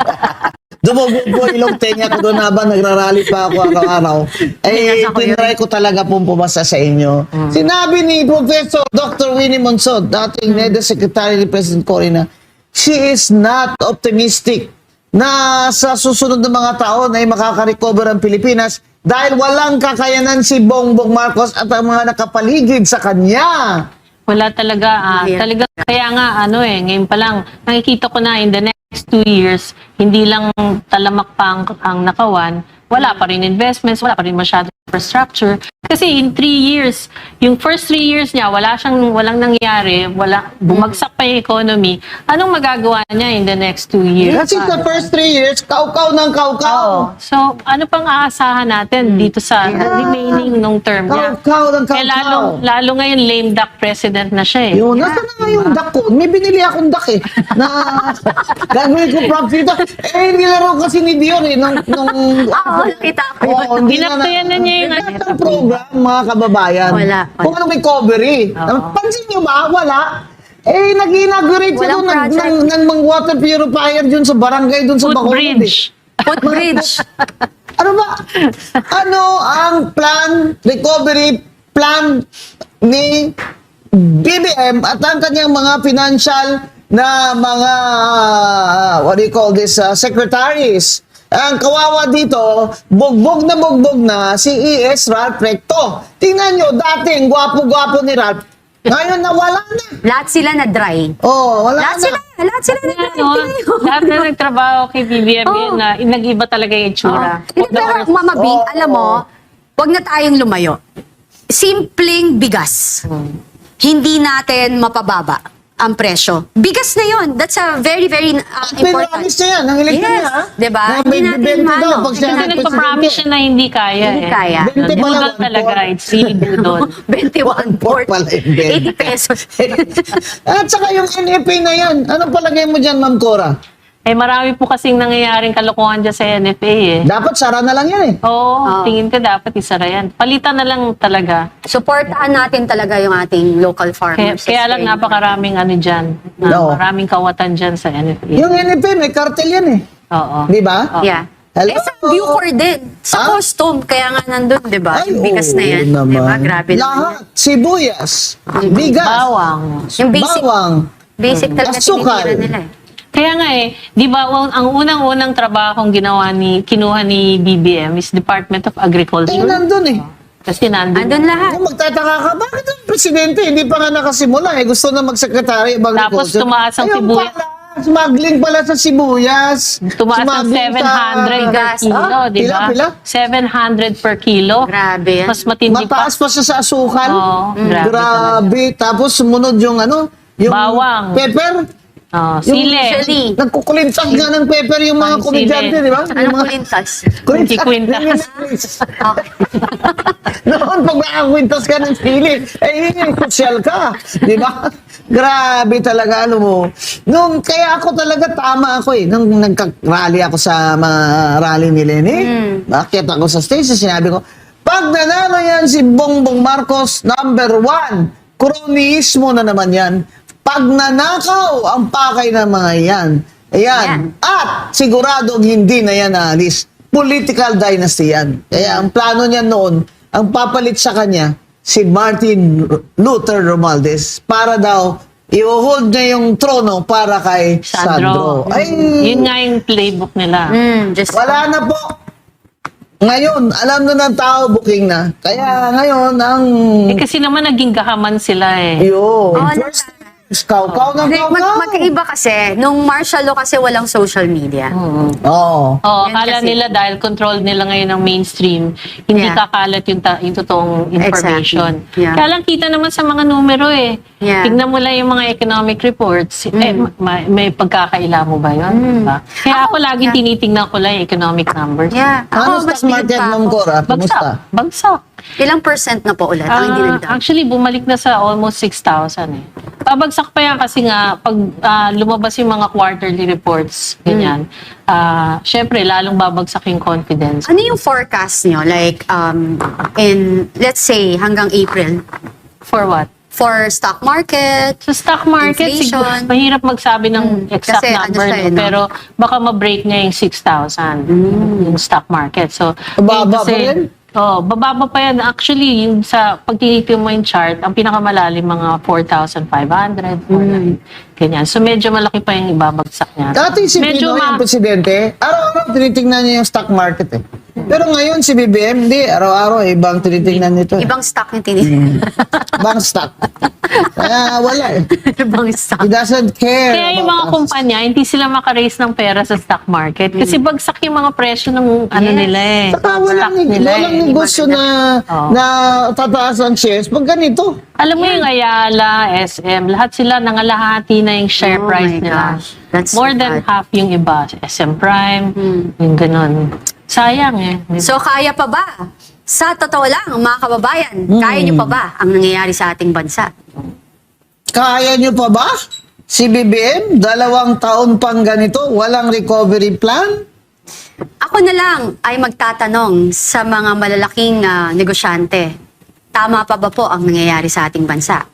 Dumugog po ilong tenga ko doon habang nagrarally pa ako araw-araw. Pinasa ko yun. Tinry ko talaga pong pumasa sa inyo. Sinabi ni Professor Dr. Winnie Monsod, dating NEDA Secretary ni President Cory na she is not optimistic na sa susunod na mga taon ay makaka-recover ang Pilipinas dahil walang kakayanan si Bongbong Marcos at ang mga nakapaligid sa kanya. Wala talaga. Yeah. Talaga, kaya nga, ngayon pa lang, nakikita ko na in the next 2 years, hindi lang talamak pa ang nakawan, wala pa rin investments, wala pa rin masyadong infrastructure. Kasi in 3 years, yung first 3 years niya, walang nangyari, bumagsak pa yung economy. Anong magagawa niya in the next 2 years? Kasi the first 3 years, kaukaw ng kaukaw. So, ano pang aasahan natin dito sa remaining nung term niya? Kaukaw ng kaukaw. Kaya lalo ngayon, lame duck president na siya eh. Yun, nasa na nga yung duck ko? May binili akong duck eh. Na gagawin ko props dito. Nilaro kasi ni Dior eh. Oo, nakita ko yun. Oo, hindi Ginaptayan na niya yung Lahat ng program, mga kababayan. Wala. Kung anong recovery. Oo. Pansin nyo ba? Wala. Nag-inaugurate siya Walang doon project. ng mga water purifier dun sa barangay, dun sa Bacolod. Footbridge. Footbridge. Ano ba? Ano ang recovery plan ni BBM at ang kanyang mga financial na mga, what do you call this, secretaries? Ang kawawa dito, bugbog na si E.S. Ralph Recto. Tingnan nyo, dating gwapo-gwapo ni Ralph. Ngayon nawala na. Lahat sila na dry. Oh, wala Lahat na. sila na dry. Lahat na nagtrabaho kay BBM Oo. na nag-iba talaga yung itsura. Hindi, pero Mama Bing, alam mo, wag na tayong lumayo. Simpleng bigas. Hindi natin mapababa ang presyo. Bigas na yon. That's a very, very important. Pinamis niya yan, ang elected Yes. niya. ha? Diba? Na Hindi may natin 20 daw maano. pag siya Kasi nagpresidente. nagpa-promise siya na hindi kaya Hindi kaya. 20 pala, Budol talaga. It's really budol. 21 Pork pala yung 80 pesos. At saka yung NFA na yan, anong palagay mo dyan, Ma'am Cora? Marami po kasing nangyayaring kalokohan dyan sa NFA eh. Dapat sara na lang yan eh. Oo, tingin ko dapat isara yan. Palitan na lang talaga. Supportaan natin talaga yung ating local farmers. Kaya lang napakaraming dyan. No. Maraming kawatan dyan sa NFA. Yung NFA, may cartel yan eh. Oo. Di ba? Yeah. Hello? Eh, sa Bucor din. Sa Ah? custom. Kaya nga nandun, di ba? Ay, Yung bigas na oo yan. naman. Di ba? Grabe naman Lahat. yan. Sibuyas, bigas, Bawang. Yung basic, bawang, basic talaga asukal. tinitira nila eh. Kaya nga di ba, ang unang-unang trabahong kinuha ni BBM is Department of Agriculture. nandun eh. Kasi nandun. Andun lahat. Kung magtataka ka, bakit ang presidente hindi pa nga nakasimula eh? Gusto na magsekretary of Agriculture. Tapos tumaas ang Ayun sibuyas. pala, smuggling pala sa sibuyas. Tumaas ng Smuggling 700 per gas. kilo, Ah, di ba? pila? 700 per kilo. Grabe yan. Mas matindi Mataas pa siya sa asukal. Oo, grabe Grabe. Tapos sumunod yung yung Bawang. pepper. Oh, Yung sile. Chili. Nagkukulintas nga ng pepper yung mga Ang komedyante, sili. di ba? Anong kulintas? Kikwintas. Noon, pag nakakwintas ka ng sili, social ka. Di ba? Grabe talaga, ano mo. Kaya ako talaga, tama ako eh. Nung nagka-rally ako sa mga rally ni Lenny, nakita ako sa stage, sinabi ko, pag nanalo yan si Bongbong Marcos, #1, kronismo na naman yan. Pag nanakaw ang pakay ng mga yan, ayan. At siguradong hindi na yan aalis. Political dynasty yan. Kaya ang plano niya noon, ang papalit sa kanya, si Martin Luther Romualdez para daw i-hold niya yung trono para kay Sandro. Ay, Yun nga yung playbook nila. Just wala na po. Ngayon, alam na ng tao, booking na. Kaya ngayon, ang... Kasi naman naging gahaman sila Yun. Oh, First, kaukaw ng Hindi, kaukaw. magkaiba kasi. Nung martial law kasi walang social media. Oo. Oh, Yan akala kasi. nila dahil control nila ngayon ng mainstream, hindi Yeah. kakalat yung totoong information. Exactly. Yeah. Kaya lang kita naman sa mga numero eh. Yeah. Tignan mo lang yung mga economic reports. May pagkakaila mo ba yun? Diba? Kaya ako laging tinitingnan ko lang yung economic numbers. Yeah. Ano Ako, mas stock market, bilib pa Ma'am ako. Cora? Kumusta? Bagsak. Ilang percent na po ulit ang hindi nagdaw? Actually, bumalik na sa almost 6,000 eh. Babagsak pa yan kasi nga, pag lumabas yung mga quarterly reports, ganyan, syempre, lalong babagsak yung confidence. Ano yung forecast nyo? Like, in, let's say, hanggang April, For what? for stock market, Sa stock market, Inflation. siguro, mahirap magsabi ng exact Kasi ano number, siya eh, no? no? Pero baka ma-break niya yung 6,000 yung stock market. So, Bababa kasi- pa rin? Oh, bababa pa yan. Actually, yung sa pag tinitingnan mo yung chart, ang pinakamalalim mga 4,500, 4,900, ganyan. So, medyo malaki pa yung ibabagsak niya. Dati si Pinoy ang presidente, araw-araw tinitingnan niya yung stock market eh. Pero ngayon si BBM, hindi. Araw-araw ibang tinitingnan nito. ibang stock yung tinitingnan. Ibang stock. Kaya wala eh. ibang stock. He doesn't care Kaya yung mga about us. kumpanya, hindi sila makaraise ng pera sa stock market kasi bagsak yung mga presyo ng ano Yes. nila eh. Saka walang, Stock nila walang eh. negosyo na tataas ang shares pag ganito. Alam mo yung Ayala, SM, lahat sila nangalahati na yung share Oh price my nila. gosh. That's More so than bad. half yung iba. SM Prime, yung ganun. Sayang eh. So, kaya pa ba? Sa totoo lang, mga kababayan, kaya nyo pa ba ang nangyayari sa ating bansa? Kaya nyo pa ba? Si BBM, 2 taon pang ganito, walang recovery plan? Ako na lang ay magtatanong sa mga malalaking negosyante. Tama pa ba po ang nangyayari sa ating bansa?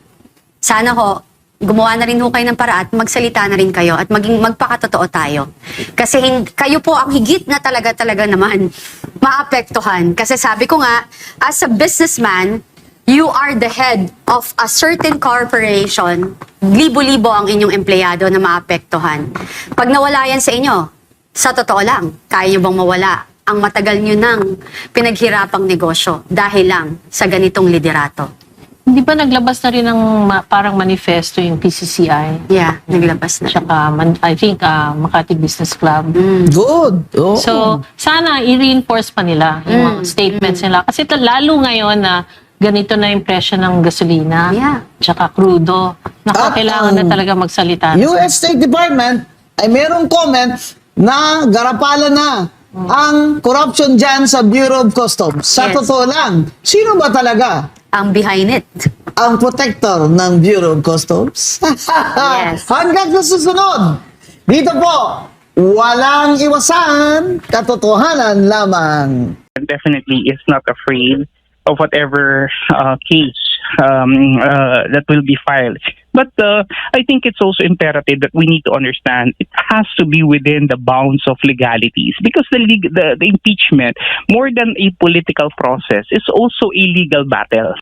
Sana ho, gumawa na rin ho kayo ng para at magsalita na rin kayo at magpakatotoo tayo. Kasi kayo po ang higit na talaga naman maapektuhan. Kasi sabi ko nga, as a businessman, you are the head of a certain corporation. Libo-libo ang inyong empleyado na maapektuhan. Pag nawala yan sa inyo, sa totoo lang, kaya nyo bang mawala ang matagal nyo ng pinaghirapang negosyo dahil lang sa ganitong liderato? Hindi ba naglabas na rin ng parang manifesto yung PCCI? Yeah, naglabas na. Tsaka, I think, Makati Business Club. Good. Oh. So, sana i-reinforce pa nila yung mga statements nila. Kasi lalo ngayon na ganito na yung presyo ng gasolina, Yeah. tsaka crudo. At Kailangan na talaga magsalita. US State Department ay merong comment na garapalan na ang corruption dyan sa Bureau of Customs. Sa Yes. totoo lang, sino ba talaga Ang behind it. ang protector ng Bureau of Customs? Yes. Hanggang sa susunod, dito po, walang iwasan, katotohanan lamang. Definitely is not afraid of whatever case that will be filed. But I think it's also imperative that we need to understand it has to be within the bounds of legalities, because the impeachment, more than a political process, is also a legal battle.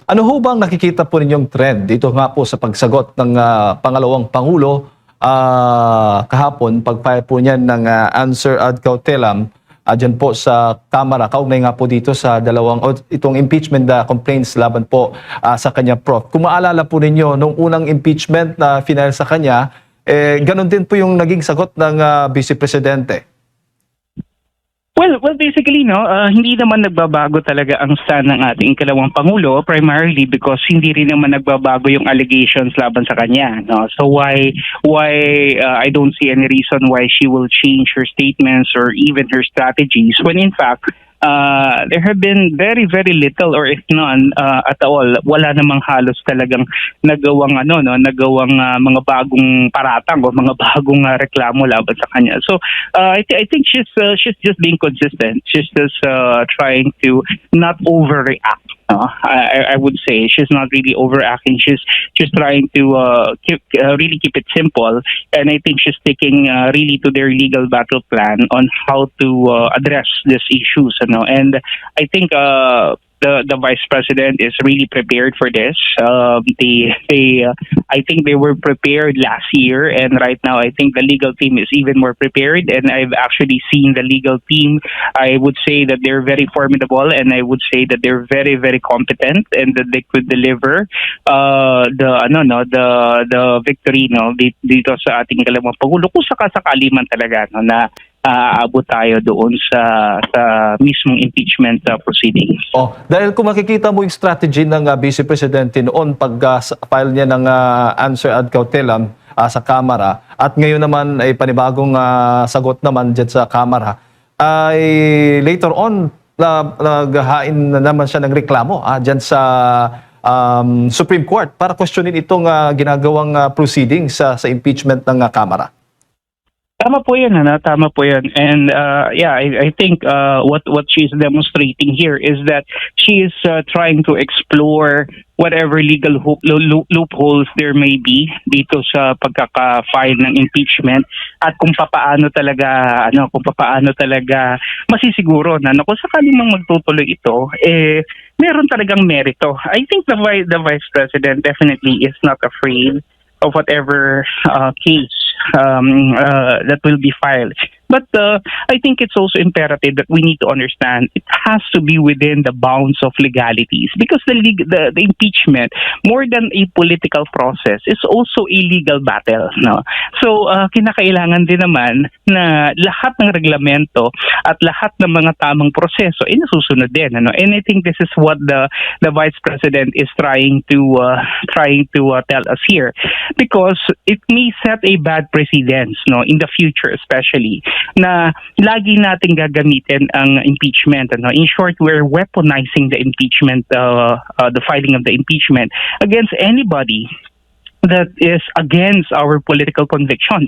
Ano ho bang nakikita po ninyong trend dito nga po sa pagsagot ng pangalawang Pangulo kahapon, pag-file po niyan ng answer ad cautelam dyan po sa Kamara, kaugnay nga po dito sa itong impeachment complaints laban po sa kanya, Prof. Kung maalala po ninyo, nung unang impeachment na final sa kanya, ganun din po yung naging sagot ng Vice Presidente. Well, basically, hindi naman nagbabago talaga ang stand ng ating ikalawang Pangulo, primarily because hindi rin naman nagbabago yung allegations laban sa kanya. No? So why I don't see any reason why she will change her statements or even her strategies, when in fact, there have been very, very little or if none at all. Wala namang halos talagang nagawang mga bagong paratang o mga bagong reklamo laban sa kanya. So I think she's just being consistent. She's just trying to not overreact. I would say she's not really overacting. She's trying to really keep it simple, and I think she's sticking really to their legal battle plan on how to address these issues. And I think the Vice President is really prepared for this. I think they were prepared last year, and right now I think the legal team is even more prepared. And I've actually seen the legal team. I would say that they're very formidable, and I would say that they're very, very competent, and that they could deliver the victory dito sa ating ikalawang Pangulo kung sakasakali man talaga na aabot tayo doon sa mismong impeachment proceedings. Dahil kung makikita mo yung strategy ng Vice Presidente noon pag-file niya ng answer ad cautelam sa Kamara, at ngayon naman ay panibagong sagot naman dyan sa Kamara, ay later on naghahain na naman siya ng reklamo dyan sa Supreme Court para questionin itong ginagawang proceedings sa impeachment ng Kamara. Tama po yan, tama po yan. And I think what she's demonstrating here is that she is trying to explore whatever legal loopholes there may be dito sa pagkaka-file ng impeachment, at kung papaano talaga masisiguro na kung sakali mang magtutuloy ito, meron talagang merito. I think the Vice President definitely is not afraid of whatever case that will be filed. But I think it's also imperative that we need to understand it has to be within the bounds of legalities, because the impeachment, more than a political process, is also a legal battle. No? So kinakailangan din naman na lahat ng reglamento at lahat ng mga tamang proseso ay nasusunod din. And I think this is what the Vice President is trying to tell us here, because it may set a bad precedence in the future, especially na lagi nating gagamitin ang impeachment. In short, we're weaponizing the impeachment, the filing of the impeachment against anybody that is against our political convictions.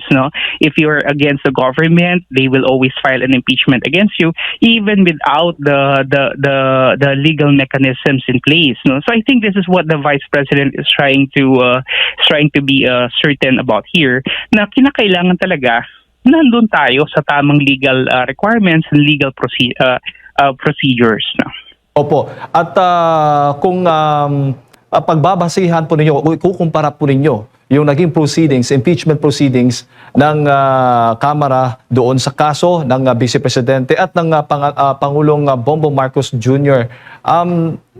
If you're against the government, they will always file an impeachment against you, even without the legal mechanisms in place. So I think this is what the Vice President is trying to be certain about here, na kinakailangan talaga nandun tayo sa tamang legal requirements and legal procedures. Opo. At kung pagbabasihan po ninyo, kukumpara po ninyo yung naging proceedings, impeachment proceedings ng Kamara doon sa kaso ng Vice Presidente at ng Pangulong Bongbong Marcos Jr.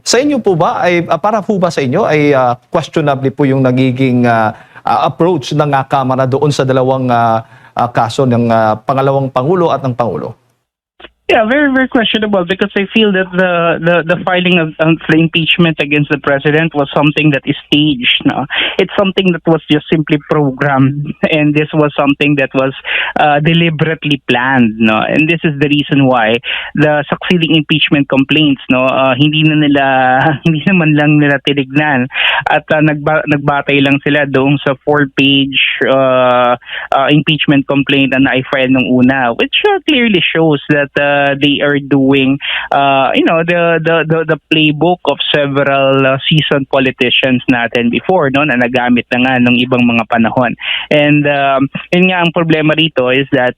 Sa inyo po ba, para po ba sa inyo ay questionable po yung nagiging approach ng Kamara doon sa dalawang kaso ng pangalawang Pangulo at ng Pangulo? Yeah, very, very questionable, because I feel that the filing of the impeachment against the president was something that is staged. It's something that was just simply programmed, and this was something that was deliberately planned. And this is the reason why the succeeding impeachment complaints, hindi naman lang nila tinignan, at nagbatay lang sila doon sa 4-page impeachment complaint na na-file nung una, which clearly shows that they are doing the playbook of several seasoned politicians natin before, no, na nagamit na nga nung ibang mga panahon. And yun nga ang problema rito is that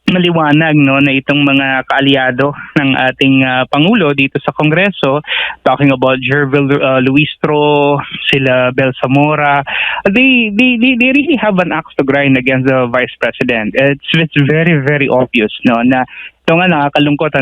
maliwanag, no, na itong mga kaalyado ng ating Pangulo dito sa Kongreso, talking about Jervil Luistro, sila Bel Zamora, they really have an axe to grind against the Vice President. It's very, very obvious, no, na ito nga nakakalungkot,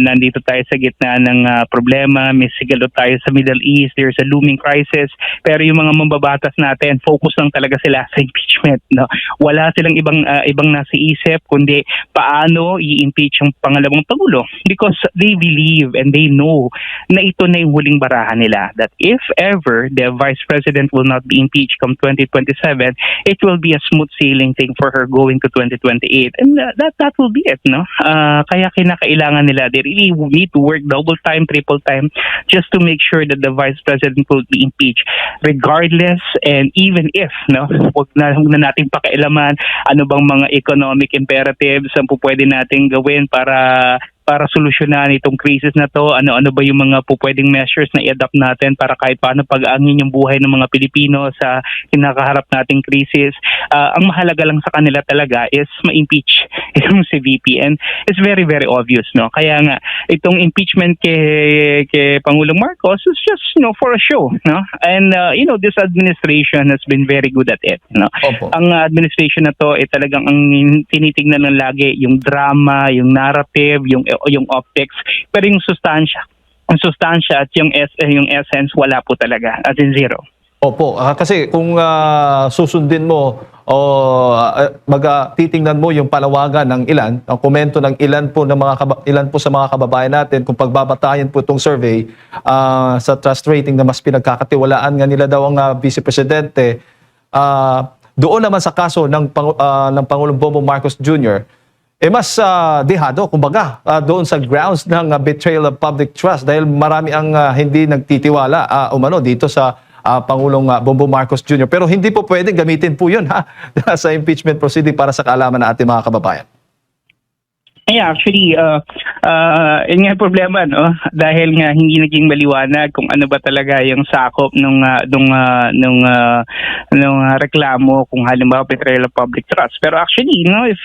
nandito tayo sa gitna ng problema, may sigalo tayo sa Middle East, there's a looming crisis, pero yung mga mambabatas natin, focus lang talaga sila sa impeachment, no? Wala silang ibang nasa isip, kundi paano i-impeach yung pangalawang Pangulo, because they believe and they know na ito na yung huling barahan nila, that if ever the Vice President will not be impeached come 2027, it will be a smooth sailing thing for her going to 2028, and that will be it, no? Kaya kinakailangan nila, they really need to work double time, triple time, just to make sure that the Vice President will be impeached regardless, and even if, no, huwag na nating pakialaman ano bang mga economic imperatives ang pwede nating gawin para solusyonan itong crisis na to, ano ba yung mga pwedeng measures na i-adapt natin para kahit paano pag-aangin yung buhay ng mga Pilipino sa kinakaharap nating crisis. Ang mahalaga lang sa kanila talaga is ma-impeach itong si VP, and it's very, very obvious, no? Kaya nga, itong impeachment kay Pangulong Marcos is just, for a show, no? And, this administration has been very good at it, no? Opo. Ang administration na to, talagang ang tinitingnan ng lagi, yung drama, yung narrative, yung optics, pero yung sustansya at yung essence, wala po talaga, as in zero. Opo, kasi kung susundin mo o titingnan mo yung palawagan ng ilan, ang komento ng ilan po sa mga kababayan natin, kung pagbabatayan po itong survey sa trust rating na mas pinagkakatiwalaan nga nila daw ang Vice Presidente, doon naman sa kaso ng Pangulong Bongbong Marcos Jr., mas dehado, kumbaga, doon sa grounds ng betrayal of public trust, dahil marami ang hindi nagtitiwala dito sa Pangulong Bongbong Marcos Jr. Pero hindi po pwedeng gamitin po yun sa impeachment proceeding para sa kaalaman ng ating mga kababayan. Yeah, actually, yun nga yung problema, no? Dahil nga hindi naging maliwanag kung ano ba talaga yung sakop nung reklamo, kung halimbawa betrayal of public trust. Pero actually, if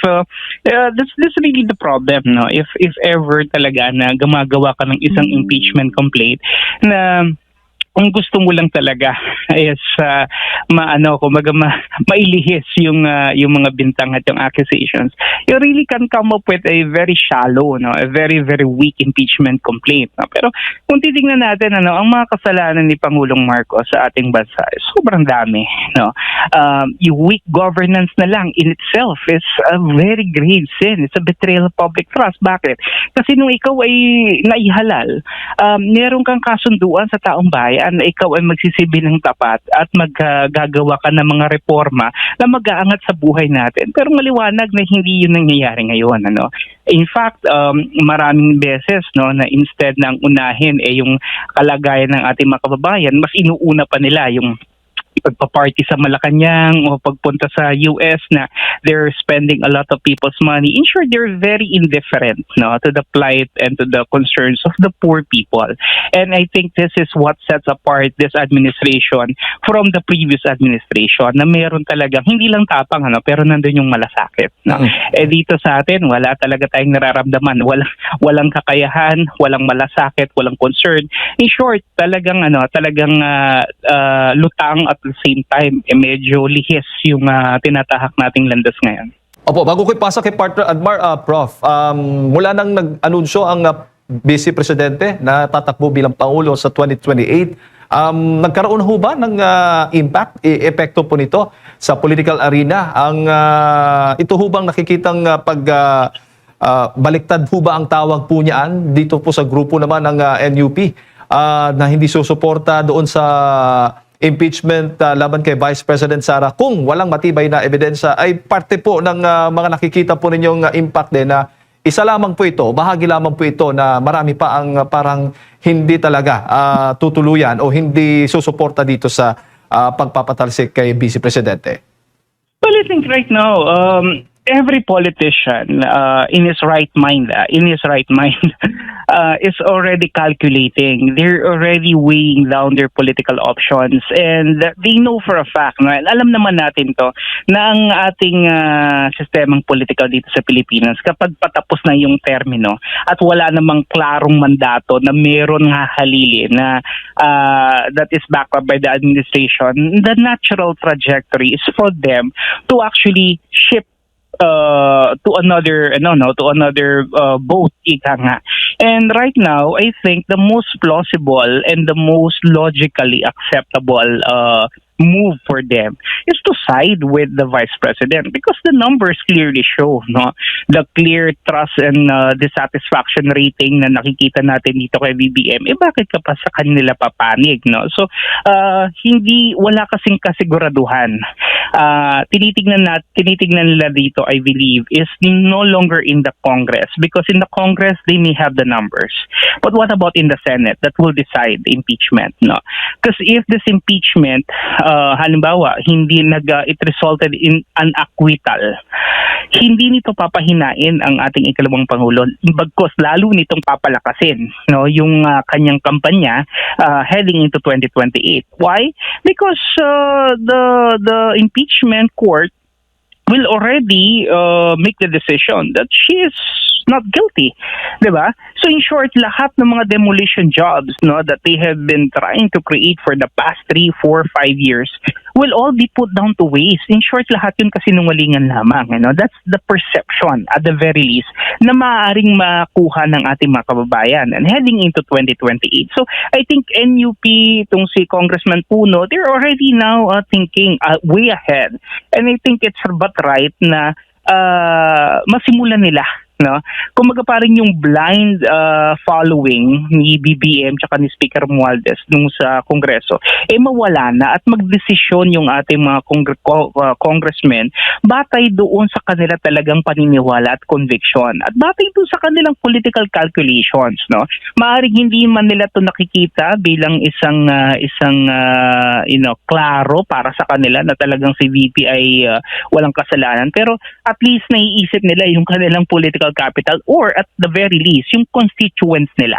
that's really the problem, no? If ever talaga na gumagawa ka ng isang impeachment complaint na kung gusto mo lang talaga is mailihis yung mga bintang at yung accusations, you really can come up with a very shallow, a very, very weak impeachment complaint. No? Pero kung titingnan natin, ang mga kasalanan ni Pangulong Marcos sa ating bansa is sobrang dami. No? Yung weak governance na lang in itself is a very grave sin. It's a betrayal of public trust. Bakit? Kasi nung ikaw ay naihalal, meron kang kasunduan sa taong bayan na ikaw ay magsisibi ng tapat at maggagawa ka ng mga reforma na mag-aangat sa buhay natin. Pero maliwanag na hindi yun nangyayari ngayon. In fact, maraming beses, na instead ng unahin yung kalagayan ng ating mga kababayan, mas inuuna pa nila yung pagpa-party sa Malacanang o pagpunta sa US na they're spending a lot of people's money. In short, they're very indifferent to the plight and to the concerns of the poor people. And I think this is what sets apart this administration from the previous administration, na meron talagang hindi lang tapang pero nandun yung malasakit. Dito sa atin, wala talaga tayong nararamdaman. Walang kakayahan, walang malasakit, walang concern. In short, talagang lutang at the same time, medyo lihis yung tinatahak nating landas ngayon. Opo, bago ko ipasa kay partner Admar, Prof, mula nang nag-anunsyo ang Vice Presidente na tatakbo bilang Pangulo sa 2028, nagkaroon ho ba ng impact, epekto po nito sa political arena? Ito ho bang nakikitang baliktad ho ba ang tawag po niyan dito po sa grupo naman ng NUP na hindi susuporta doon sa impeachment laban kay Vice President Sara kung walang matibay na ebidensya, ay parte po ng mga nakikita po ninyong impact din na isa lamang po ito, bahagi lamang po ito na marami pa ang parang hindi talaga tutuluyan o hindi susuporta dito sa pagpapatalsik kay Vice Presidente? Well, I think right now, every politician in his right mind, is already calculating. They're already weighing down their political options, and they know for a fact, no, and alam naman natin to, na ang ating sistemang political dito sa Pilipinas, kapag patapos na yung termino at wala namang klarong mandato na meron hahalili na that is backed up by the administration, the natural trajectory is for them to actually shift to another boat, ika nga. And right now, I think the most plausible and the most logically acceptable move for them is to side with the vice president, because the numbers clearly show, no, the clear trust and dissatisfaction rating na nakikita natin dito kay BBM. Bakit ka pa sa kanila papanig, no? So wala kasing kasiguraduhan. Tinitignan nila dito, I believe, is no longer in the Congress, because in the Congress they may have the numbers, but what about in the Senate that will decide impeachment, no? Because if this impeachment halimbawa it resulted in an acquittal, hindi nito papahinain ang ating ikalawang pangulo, bagkus lalo nitong papalakasin, no, yung kanyang kampanya heading into 2028. Why? Because the impeachment court will already make the decision that she is not guilty, 'di ba? So in short, lahat ng mga demolition jobs, no, that they have been trying to create for the past 3, 4, 5 years will all be put down to waste. In short, lahat yun kasinungalingan lamang, you know. That's the perception at the very least na maaaring makuha ng ating mga kababayan and heading into 2028. So I think NUP, itong si Congressman Puno, they're already now thinking way ahead, and I think it's but right na masimulan nila, no? Kumbaga parang yung blind following ni BBM tsaka ni Speaker Romualdez nung sa Kongreso mawala na at magdesisyon yung ating mga congressmen batay doon sa kanila talagang paniniwala at conviction at batay doon sa kanilang political calculations, no? Maaring hindi man nila to nakikita bilang isang klaro para sa kanila na talagang si VP ay walang kasalanan, pero at least naiisip nila yung kanilang political capital, or at the very least yung constituents nila.